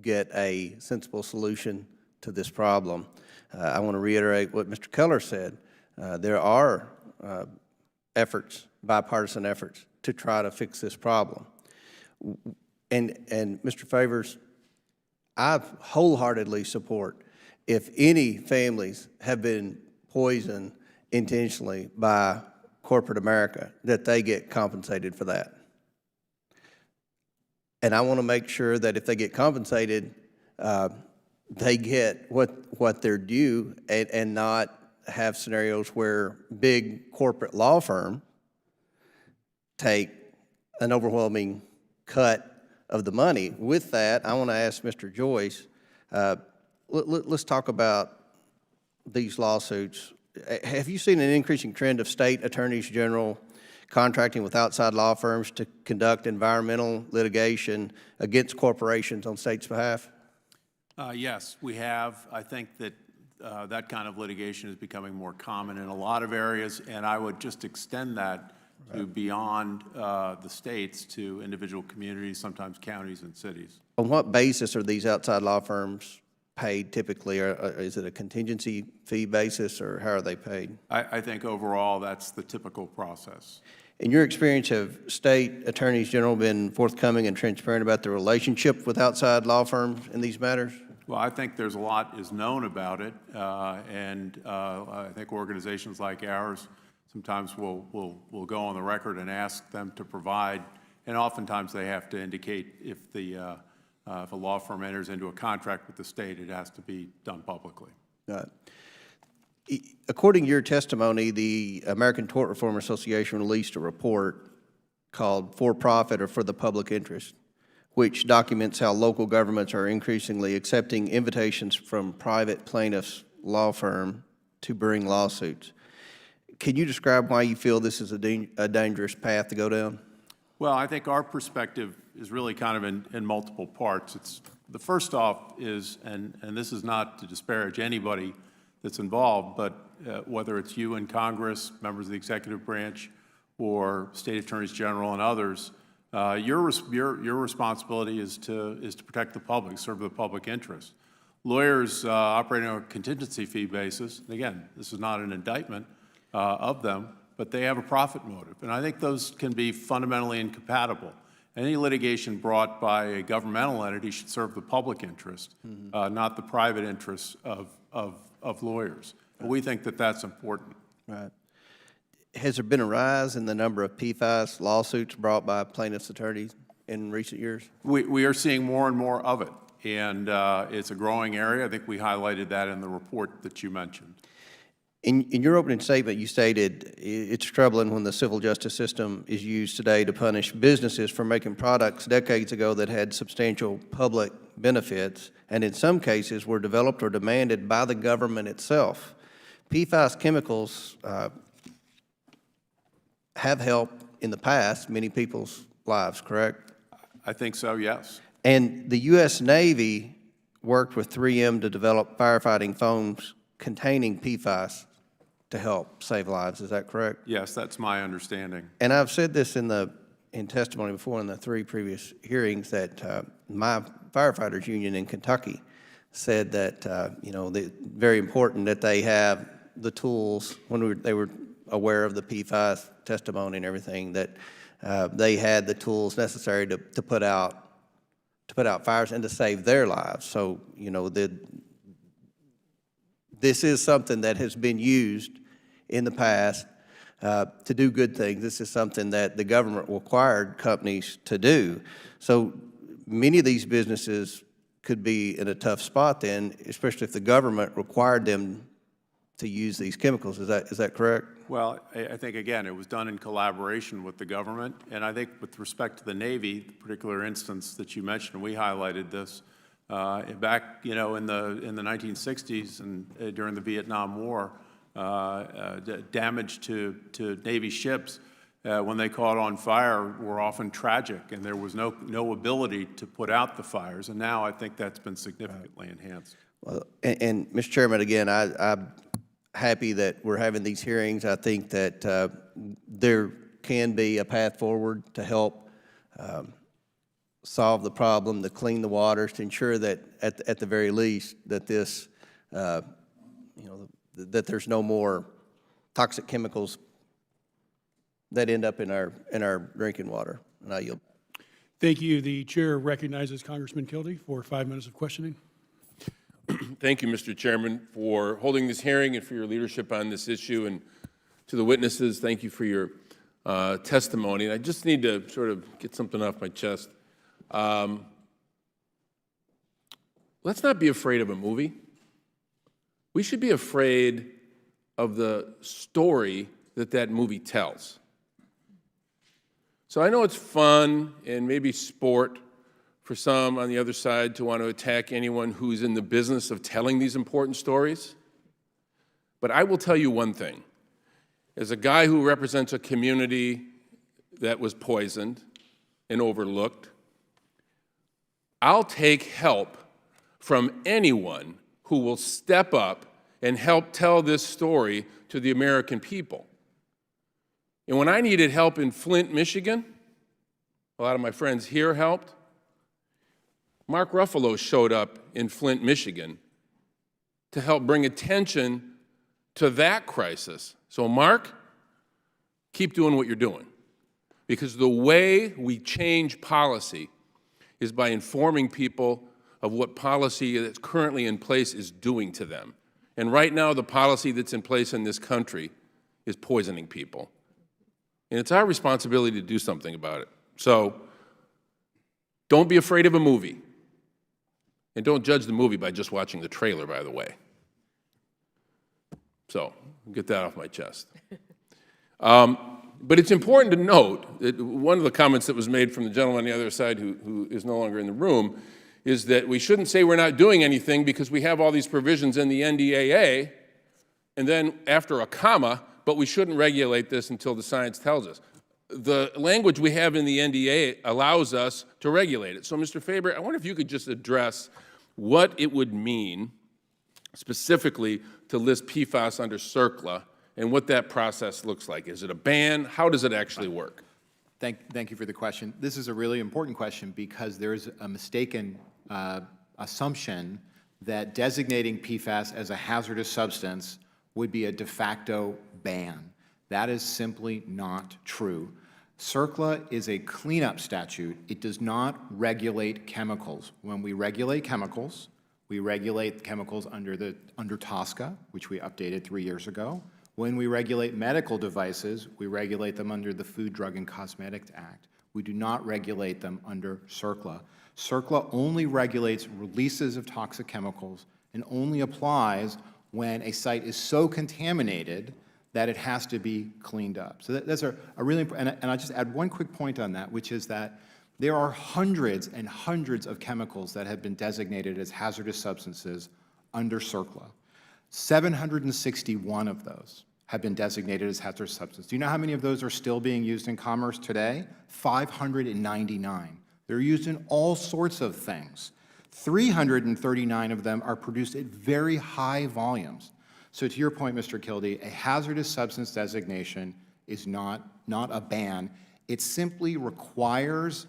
get a sensible solution to this problem. I want to reiterate what Mr. Keller said. There are efforts, bipartisan efforts, to try to fix this problem. And Mr. Favors, I wholeheartedly support if any families have been poisoned intentionally by corporate America, that they get compensated for that. And I want to make sure that if they get compensated, they get what they're due and not have scenarios where big corporate law firms take an overwhelming cut of the money. With that, I want to ask Mr. Joyce, let's talk about these lawsuits. Have you seen an increasing trend of state attorneys general contracting with outside law firms to conduct environmental litigation against corporations on states' behalf? Yes, we have. I think that that kind of litigation is becoming more common in a lot of areas, and I would just extend that to beyond the states to individual communities, sometimes counties and cities. On what basis are these outside law firms paid typically? Or is it a contingency fee basis, or how are they paid? I think overall that's the typical process. In your experience, have state attorneys general been forthcoming and transparent about their relationship with outside law firms in these matters? Well, I think there's a lot is known about it, and I think organizations like ours sometimes will go on the record and ask them to provide, and oftentimes they have to indicate if a law firm enters into a contract with the state, it has to be done publicly. According to your testimony, the American Tort Reform Association released a report called For Profit or For the Public Interest, which documents how local governments are increasingly accepting invitations from private plaintiffs' law firm to bring lawsuits. Can you describe why you feel this is a dangerous path to go down? Well, I think our perspective is really kind of in multiple parts. The first off is, and this is not to disparage anybody that's involved, but whether it's you in Congress, members of the executive branch, or state attorneys general and others, your responsibility is to protect the public, serve the public interest. Lawyers operating on a contingency fee basis, and again, this is not an indictment of them, but they have a profit motive. And I think those can be fundamentally incompatible. Any litigation brought by a governmental entity should serve the public interest, not the private interests of lawyers. And we think that that's important. Right. Has there been a rise in the number of PFAS lawsuits brought by plaintiffs' attorneys in recent years? We are seeing more and more of it, and it's a growing area. I think we highlighted that in the report that you mentioned. In your opening statement, you stated it's troubling when the civil justice system is used today to punish businesses for making products decades ago that had substantial public benefits, and in some cases were developed or demanded by the government itself. PFAS chemicals have helped in the past many people's lives, correct? I think so, yes. And the U.S. Navy worked with 3M to develop firefighting foams containing PFAS to help save lives. Is that correct? Yes, that's my understanding. And I've said this in the in testimony before in the 3 previous hearings that my firefighters union in Kentucky said that, you know, very important that they have the tools when they were aware of the PFAS testimony and everything, that they had the tools necessary to put out fires and to save their lives. So, you know, this is something that has been used in the past to do good things. This is something that the government required companies to do. So many of these businesses could be in a tough spot then, especially if the government required them to use these chemicals. Is that correct? Well, I think, again, it was done in collaboration with the government, and I think with respect to the Navy, the particular instance that you mentioned, we highlighted this back, you know, in the 1960s and during the Vietnam War, damage to Navy ships when they caught on fire were often tragic, and there was no ability to put out the fires, and now I think that's been significantly enhanced. Well, and Mr. Chairman, again, I'm happy that we're having these hearings. I think that there can be a path forward to help solve the problem, to clean the waters, to ensure that at the very least that this, you know, that there's no more toxic chemicals that end up in our drinking water. And I yield. Thank you. The chair recognizes Congressman Kildee for 5 minutes of questioning. Thank you, Mr. Chairman, for holding this hearing and for your leadership on this issue. And to the witnesses, thank you for your testimony. And I just need to sort of get something off my chest. Let's not be afraid of a movie. We should be afraid of the story that movie tells. So I know it's fun and maybe sport for some on the other side to want to attack anyone who's in the business of telling these important stories. But I will tell you one thing. As a guy who represents a community that was poisoned and overlooked, I'll take help from anyone who will step up and help tell this story to the American people. And when I needed help in Flint, Michigan, a lot of my friends here helped. Mark Ruffalo showed up in Flint, Michigan to help bring attention to that crisis. So Mark, keep doing what you're doing, because the way we change policy is by informing people of what policy that's currently in place is doing to them. And right now, the policy that's in place in this country is poisoning people. And it's our responsibility to do something about it. So don't be afraid of a movie. And don't judge the movie by just watching the trailer, by the way. So get that off my chest. But it's important to note that one of the comments that was made from the gentleman on the other side who is no longer in the room is that we shouldn't say we're not doing anything because we have all these provisions in the NDAA, and then after a comma, but we shouldn't regulate this until the science tells us. The language we have in the NDA allows us to regulate it. So, Mr. Faber, I wonder if you could just address what it would mean specifically to list PFAS under CERCLA and what that process looks like. Is it a ban? How does it actually work? Thank you for the question. This is a really important question because there's a mistaken assumption that designating PFAS as a hazardous substance would be a de facto ban. That is simply not true. CERCLA is a cleanup statute. It does not regulate chemicals. When we regulate chemicals under TSCA, which we updated 3 years ago. When we regulate medical devices, we regulate them under the Food, Drug, and Cosmetics Act. We do not regulate them under CERCLA. CERCLA only regulates releases of toxic chemicals and only applies when a site is so contaminated that it has to be cleaned up. So that's a really important, and I'll just add one quick point on that, which is that there are hundreds and hundreds of chemicals that have been designated as hazardous substances under CERCLA. 761 of those have been designated as hazardous substances. Do you know how many of those are still being used in commerce today? 599. They're used in all sorts of things. 339 of them are produced at very high volumes. So to your point, Mr. Kildee, a hazardous substance designation is not a ban. It simply requires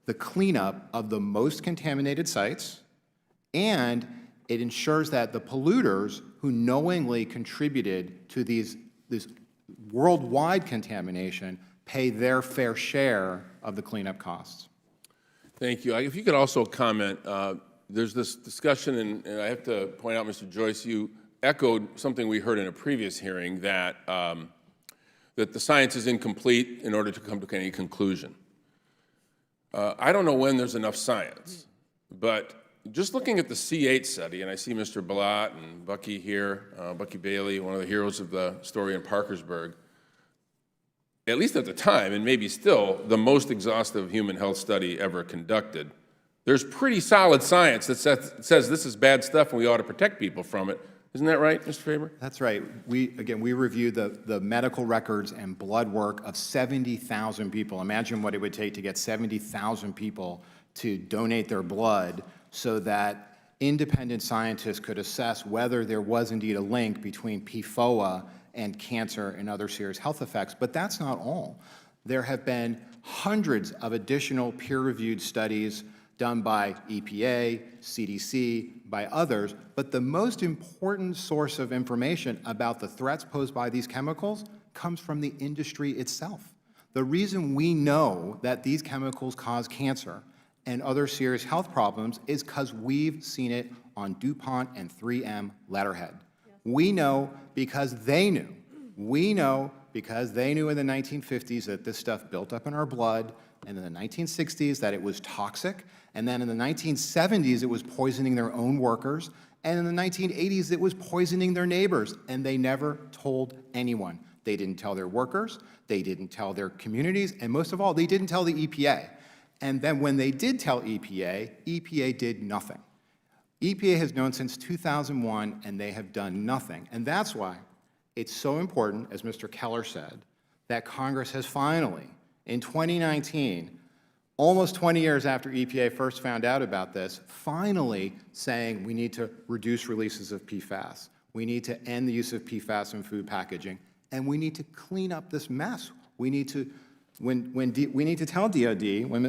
the cleanup of the most contaminated sites, and it ensures that the polluters who knowingly contributed to this worldwide contamination pay their fair share of the cleanup costs. Thank you. If you could also comment, there's this discussion, and I have to point out, Mr. Joyce, you echoed something we heard in a previous hearing, that that the science is incomplete in order to come to any conclusion. I don't know when there's enough science, but just looking at the C8 study, and I see Mr. Blatt and Bucky here, Bucky Bailey, one of the heroes of the story in Parkersburg, at least at the time, and maybe still, the most exhaustive human health study ever conducted. There's pretty solid science that says this is bad stuff and we ought to protect people from it. Isn't that right, Mr. Faber? That's right. We reviewed the medical records and blood work of 70,000 people. Imagine what it would take to get 70,000 people to donate their blood so that independent scientists could assess whether there was indeed a link between PFOA and cancer and other serious health effects. But that's not all. There have been hundreds of additional peer-reviewed studies done by EPA, CDC, by others, but the most important source of information about the threats posed by these chemicals comes from the industry itself. The reason we know that these chemicals cause cancer and other serious health problems is because we've seen it on DuPont and 3M letterhead. We know because they knew. We know because they knew in the 1950s that this stuff built up in our blood, and in the 1960s that it was toxic, and then in the 1970s it was poisoning their own workers, and in the 1980s it was poisoning their neighbors, and they never told anyone. They didn't tell their workers, they didn't tell their communities, and most of all, they didn't tell the EPA. And then when they did tell EPA, EPA did nothing. EPA has known since 2001, and they have done nothing. And that's why it's so important, as Mr. Keller said, that Congress has finally, in 2019, almost 20 years after EPA first found out about this, finally saying we need to reduce releases of PFAS. We need to end the use of PFAS in food packaging, and we need to clean up this mess. We need to, we need to tell DOD,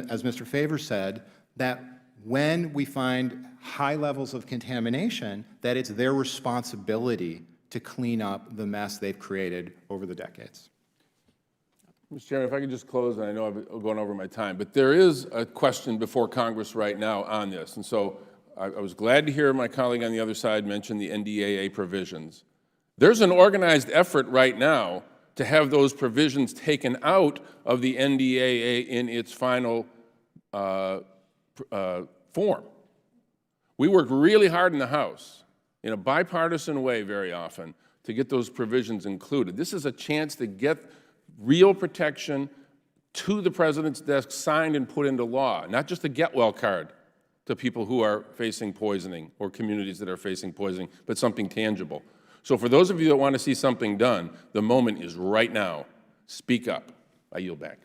as Mr. Faber said, that when we find high levels of contamination, that it's their responsibility to clean up the mess they've created over the decades. Mr. Chairman, if I could just close, and I know I've gone over my time, but there is a question before Congress right now on this. And so I was glad to hear my colleague on the other side mention the NDAA provisions. There's an organized effort right now to have those provisions taken out of the NDAA in its final form. We work really hard in the House, in a bipartisan way very often, to get those provisions included. This is a chance to get real protection to the President's desk, signed and put into law, not just a get-well card to people who are facing poisoning or communities that are facing poisoning, but something tangible. So for those of you that want to see something done, the moment is right now. Speak up. I yield back.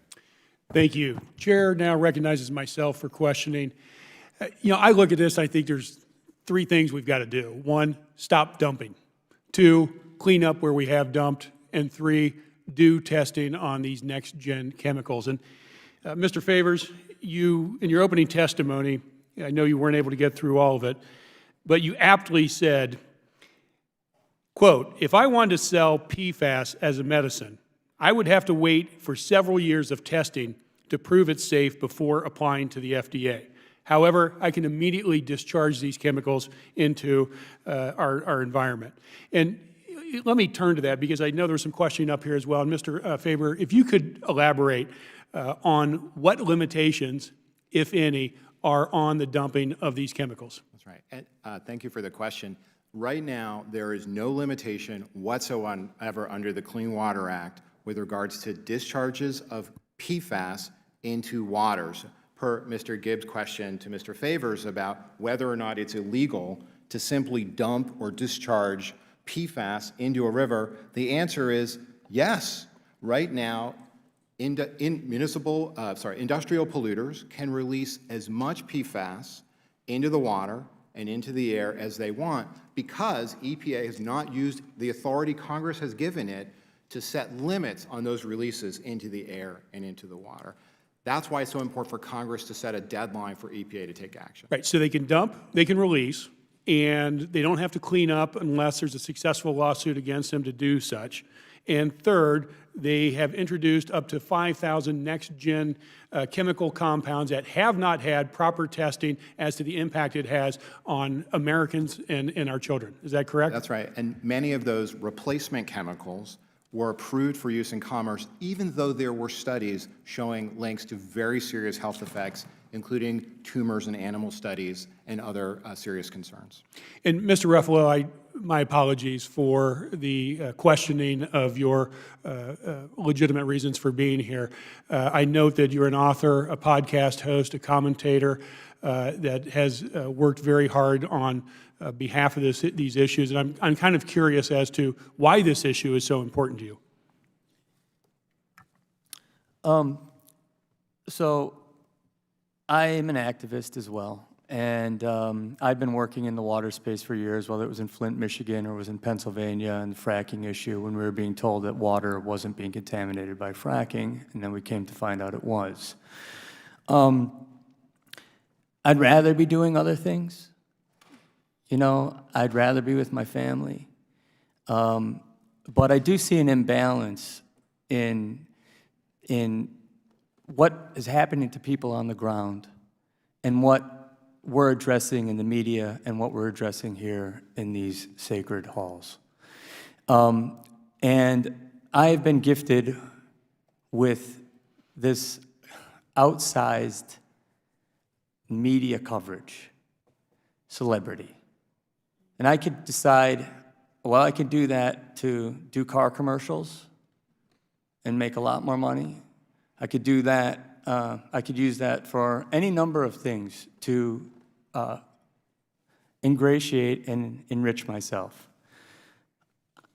Thank you. Chair now recognizes myself for questioning. You know, I look at this, I think there's three things we've got to do. One, stop dumping. Two, clean up where we have dumped. And three, do testing on these next-gen chemicals. And Mr. Favors, you, in your opening testimony, I know you weren't able to get through all of it, but you aptly said, quote, "If I wanted to sell PFAS as a medicine, I would have to wait for several years of testing to prove it's safe before applying to the FDA. However, I can immediately discharge these chemicals into our environment." And let me turn to that because I know there's some questioning up here as well. And Mr. Faber, if you could elaborate on what limitations, if any, are on the dumping of these chemicals. That's right. And, thank you for the question. Right now, there is no limitation whatsoever under the Clean Water Act with regards to discharges of PFAS into waters, per Mr. Gibbs' question to Mr. Favors about whether or not it's illegal to simply dump or discharge PFAS into a river. The answer is yes. Right now, industrial polluters can release as much PFAS into the water and into the air as they want because EPA has not used the authority Congress has given it to set limits on those releases into the air and into the water. That's why it's so important for Congress to set a deadline for EPA to take action. Right, so they can dump, they can release, and they don't have to clean up unless there's a successful lawsuit against them to do such. And third, they have introduced up to 5,000 next-gen chemical compounds that have not had proper testing as to the impact it has on Americans and our children. Is that correct? That's right. And many of those replacement chemicals were approved for use in commerce, even though there were studies showing links to very serious health effects, including tumors in animal studies and other serious concerns. And Mr. Ruffalo, my apologies for the questioning of your legitimate reasons for being here. I note that you're an author, a podcast host, a commentator that has worked very hard on behalf of these issues, and I'm kind of curious as to why this issue is so important to you. So I am an activist as well, and I've been working in the water space for years, whether it was in Flint, Michigan, or it was in Pennsylvania, and the fracking issue, when we were being told that water wasn't being contaminated by fracking, and then we came to find out it was. I'd rather be doing other things. You know, I'd rather be with my family. But I do see an imbalance in what is happening to people on the ground and what we're addressing in the media and what we're addressing here in these sacred halls. And I've been gifted with this outsized media coverage, celebrity. And I could decide, well, I could do that to do car commercials and make a lot more money. I could do that, I could use that for any number of things to ingratiate and enrich myself.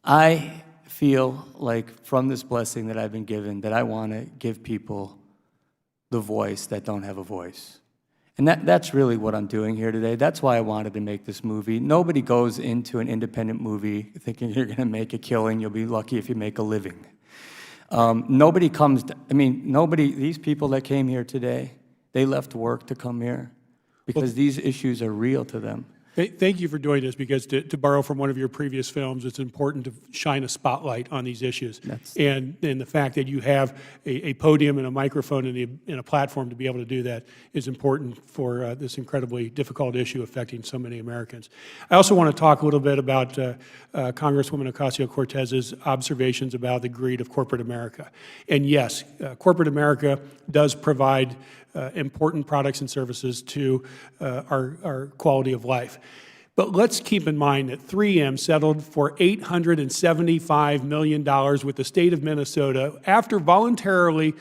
I feel like from this blessing that I've been given that I want to give people the voice that don't have a voice. And that's really what I'm doing here today. That's why I wanted to make this movie. Nobody goes into an independent movie thinking you're going to make a killing. You'll be lucky if you make a living. Nobody comes, these people that came here today, they left work to come here because these issues are real to them. Thank you for doing this, because to borrow from one of your previous films, it's important to shine a spotlight on these issues. And the fact that you have a podium and a microphone and a platform to be able to do that is important for this incredibly difficult issue affecting so many Americans. I also want to talk a little bit about Congresswoman Ocasio-Cortez's observations about the greed of corporate America. And yes, corporate America does provide important products and services to our quality of life. But let's keep in mind that 3M settled for $875 million with the state of Minnesota after voluntarily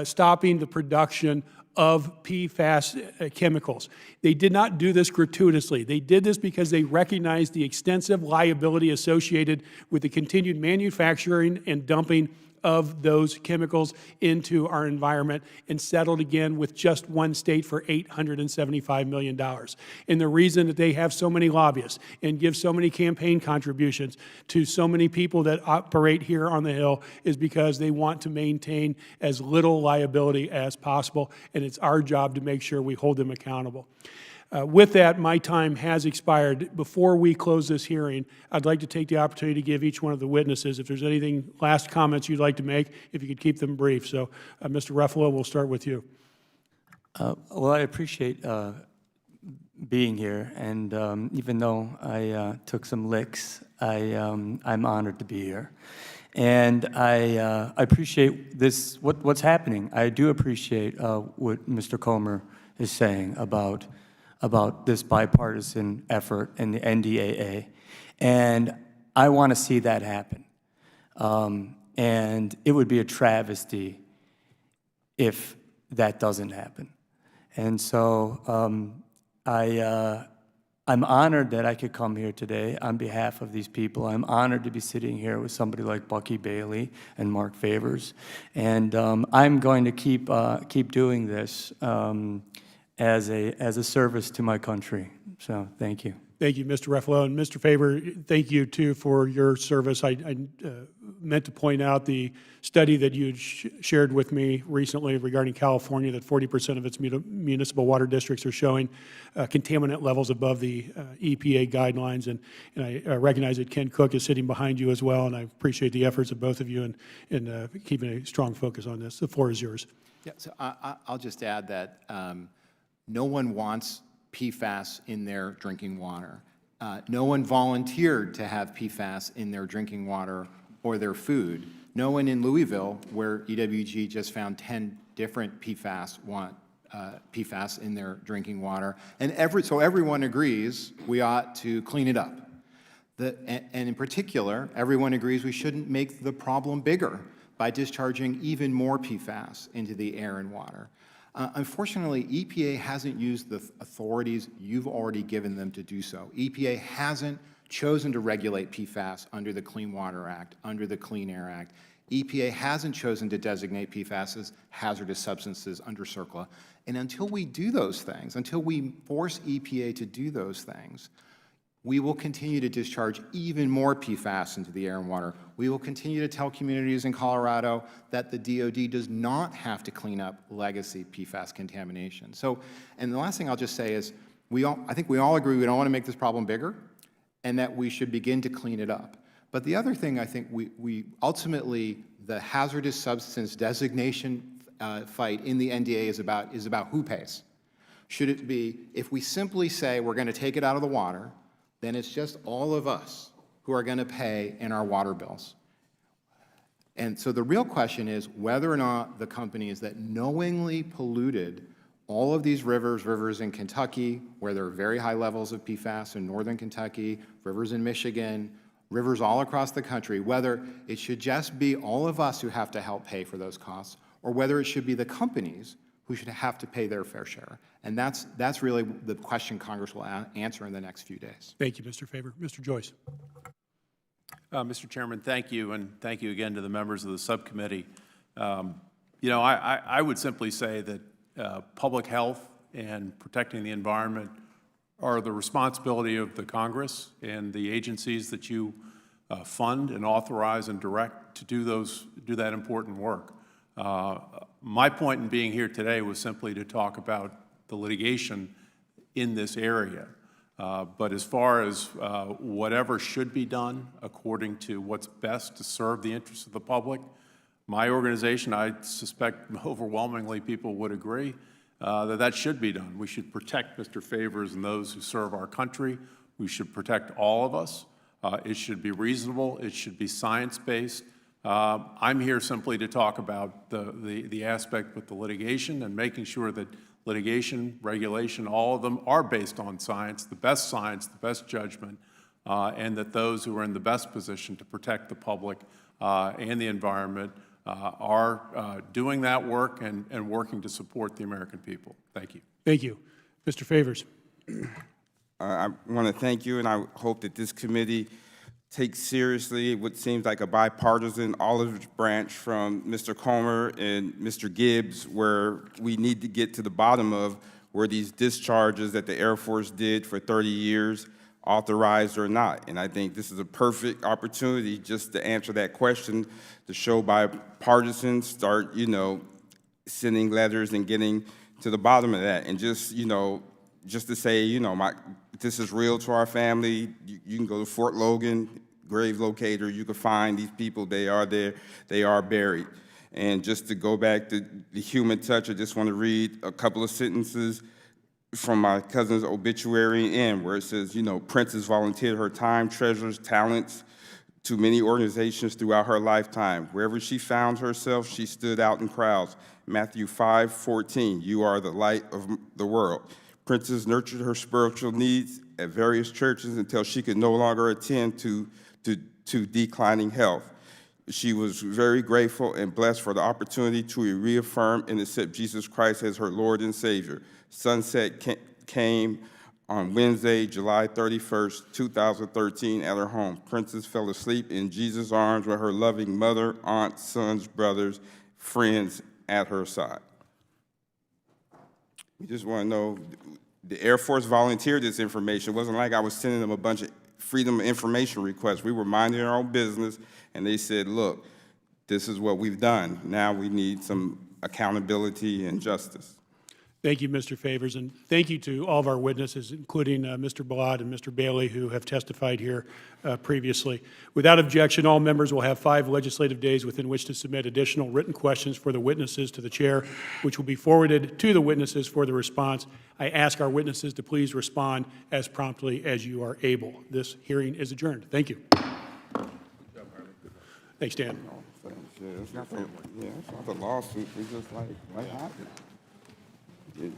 stopping the production of PFAS chemicals. They did not do this gratuitously. They did this because they recognized the extensive liability associated with the continued manufacturing and dumping of those chemicals into our environment, and settled again with just one state for $875 million. And the reason that they have so many lobbyists and give so many campaign contributions to so many people that operate here on the Hill is because they want to maintain as little liability as possible, and it's our job to make sure we hold them accountable. With that, my time has expired. Before we close this hearing, I'd like to take the opportunity to give each one of the witnesses, if there's anything, last comments you'd like to make, if you could keep them brief. So, Mr. Ruffalo, we'll start with you. Well, I appreciate being here, and even though I took some licks, I'm honored to be here. And I appreciate this, what's happening. I do appreciate what Mr. Comer is saying about this bipartisan effort in the NDAA. And I want to see that happen. And it would be a travesty if that doesn't happen. And so I'm honored that I could come here today on behalf of these people. I'm honored to be sitting here with somebody like Bucky Bailey and Mark Favors. And I'm going to keep doing this as a service to my country. So thank you. Thank you, Mr. Ruffalo. And Mr. Faber, thank you, too, for your service. I meant to point out the study that you shared with me recently regarding California, that 40% of its municipal water districts are showing contaminant levels above the EPA guidelines. And I recognize that Ken Cook is sitting behind you as well, and I appreciate the efforts of both of you in keeping a strong focus on this. The floor is yours. Yeah, so I'll just add that no one wants PFAS in their drinking water. No one volunteered to have PFAS in their drinking water or their food. No one in Louisville, where EWG just found 10 different PFAS, want PFAS in their drinking water. And so everyone agrees we ought to clean it up. And in particular, everyone agrees we shouldn't make the problem bigger by discharging even more PFAS into the air and water. Unfortunately, EPA hasn't used the authorities you've already given them to do so. EPA hasn't chosen to regulate PFAS under the Clean Water Act, under the Clean Air Act. EPA hasn't chosen to designate PFAS as hazardous substances under CERCLA. And until we do those things, until we force EPA to do those things, we will continue to discharge even more PFAS into the air and water. We will continue to tell communities in Colorado that the DOD does not have to clean up legacy PFAS contamination. So, and the last thing I'll just say is, I think we all agree we don't want to make this problem bigger, and that we should begin to clean it up. But the other thing I think we ultimately, the hazardous substance designation fight in the NDA is about who pays. Should it be, if we simply say we're going to take it out of the water, then it's just all of us who are going to pay in our water bills. And so the real question is whether or not the companies that knowingly polluted all of these rivers in Kentucky, where there are very high levels of PFAS in northern Kentucky, rivers in Michigan, rivers all across the country, whether it should just be all of us who have to help pay for those costs, or whether it should be the companies who should have to pay their fair share. And that's really the question Congress will answer in the next few days. Thank you, Mr. Faber. Mr. Joyce. Mr. Chairman, thank you, and thank you again to the members of the subcommittee. You know, I would simply say that public health and protecting the environment are the responsibility of the Congress and the agencies that you fund and authorize and direct to do that important work. My point in being here today was simply to talk about the litigation in this area. But as far as whatever should be done according to what's best to serve the interests of the public, my organization, I suspect overwhelmingly people would agree, that should be done. We should protect Mr. Favors and those who serve our country. We should protect all of us. It should be reasonable. It should be science-based. I'm here simply to talk about the aspect with the litigation and making sure that litigation, regulation, all of them are based on science, the best judgment, and that those who are in the best position to protect the public and the environment are doing that work and working to support the American people. Thank you. Thank you. Mr. Favors. I want to thank you, and I hope that this committee takes seriously what seems like a bipartisan olive branch from Mr. Comer and Mr. Gibbs, where we need to get to the bottom of where these discharges that the Air Force did for 30 years, authorized or not. And I think this is a perfect opportunity just to answer that question, to show bipartisan, start, you know, sending letters and getting to the bottom of that. And just, you know, just to say, you know, this is real to our family. You can go to Fort Logan, grave locator, you can find these people, they are there, they are buried. And just to go back to the human touch, I just want to read a couple of sentences from my cousin's obituary in, where it says, you know, Princess volunteered her time, treasures, talents to many organizations throughout her lifetime. Wherever she found herself, she stood out in crowds. Matthew 5:14, you are the light of the world. Princess nurtured her spiritual needs at various churches until she could no longer attend to declining health. She was very grateful and blessed for the opportunity to reaffirm and accept Jesus Christ as her Lord and Savior. Sunset came on Wednesday, July 31st, 2013 at her home. Princess fell asleep in Jesus' arms with her loving mother, aunts, sons, brothers, friends at her side. We just want to know The Air Force volunteered this information. It wasn't like I was sending them a bunch of freedom of information requests. We were minding our own business, and they said, look, this is what we've done. Now we need some accountability and justice. Thank you, Mr. Favors, and thank you to all of our witnesses, including Mr. Balad and Mr. Bailey, who have testified here previously. Without objection, all members will have 5 legislative days within which to submit additional written questions for the witnesses to the chair, which will be forwarded to the witnesses for the response. I ask our witnesses to please respond as promptly as you are able. This hearing is adjourned. Thank you. Thanks, Dan. Yeah, it's not the lawsuit. We just like, what happened? Yeah.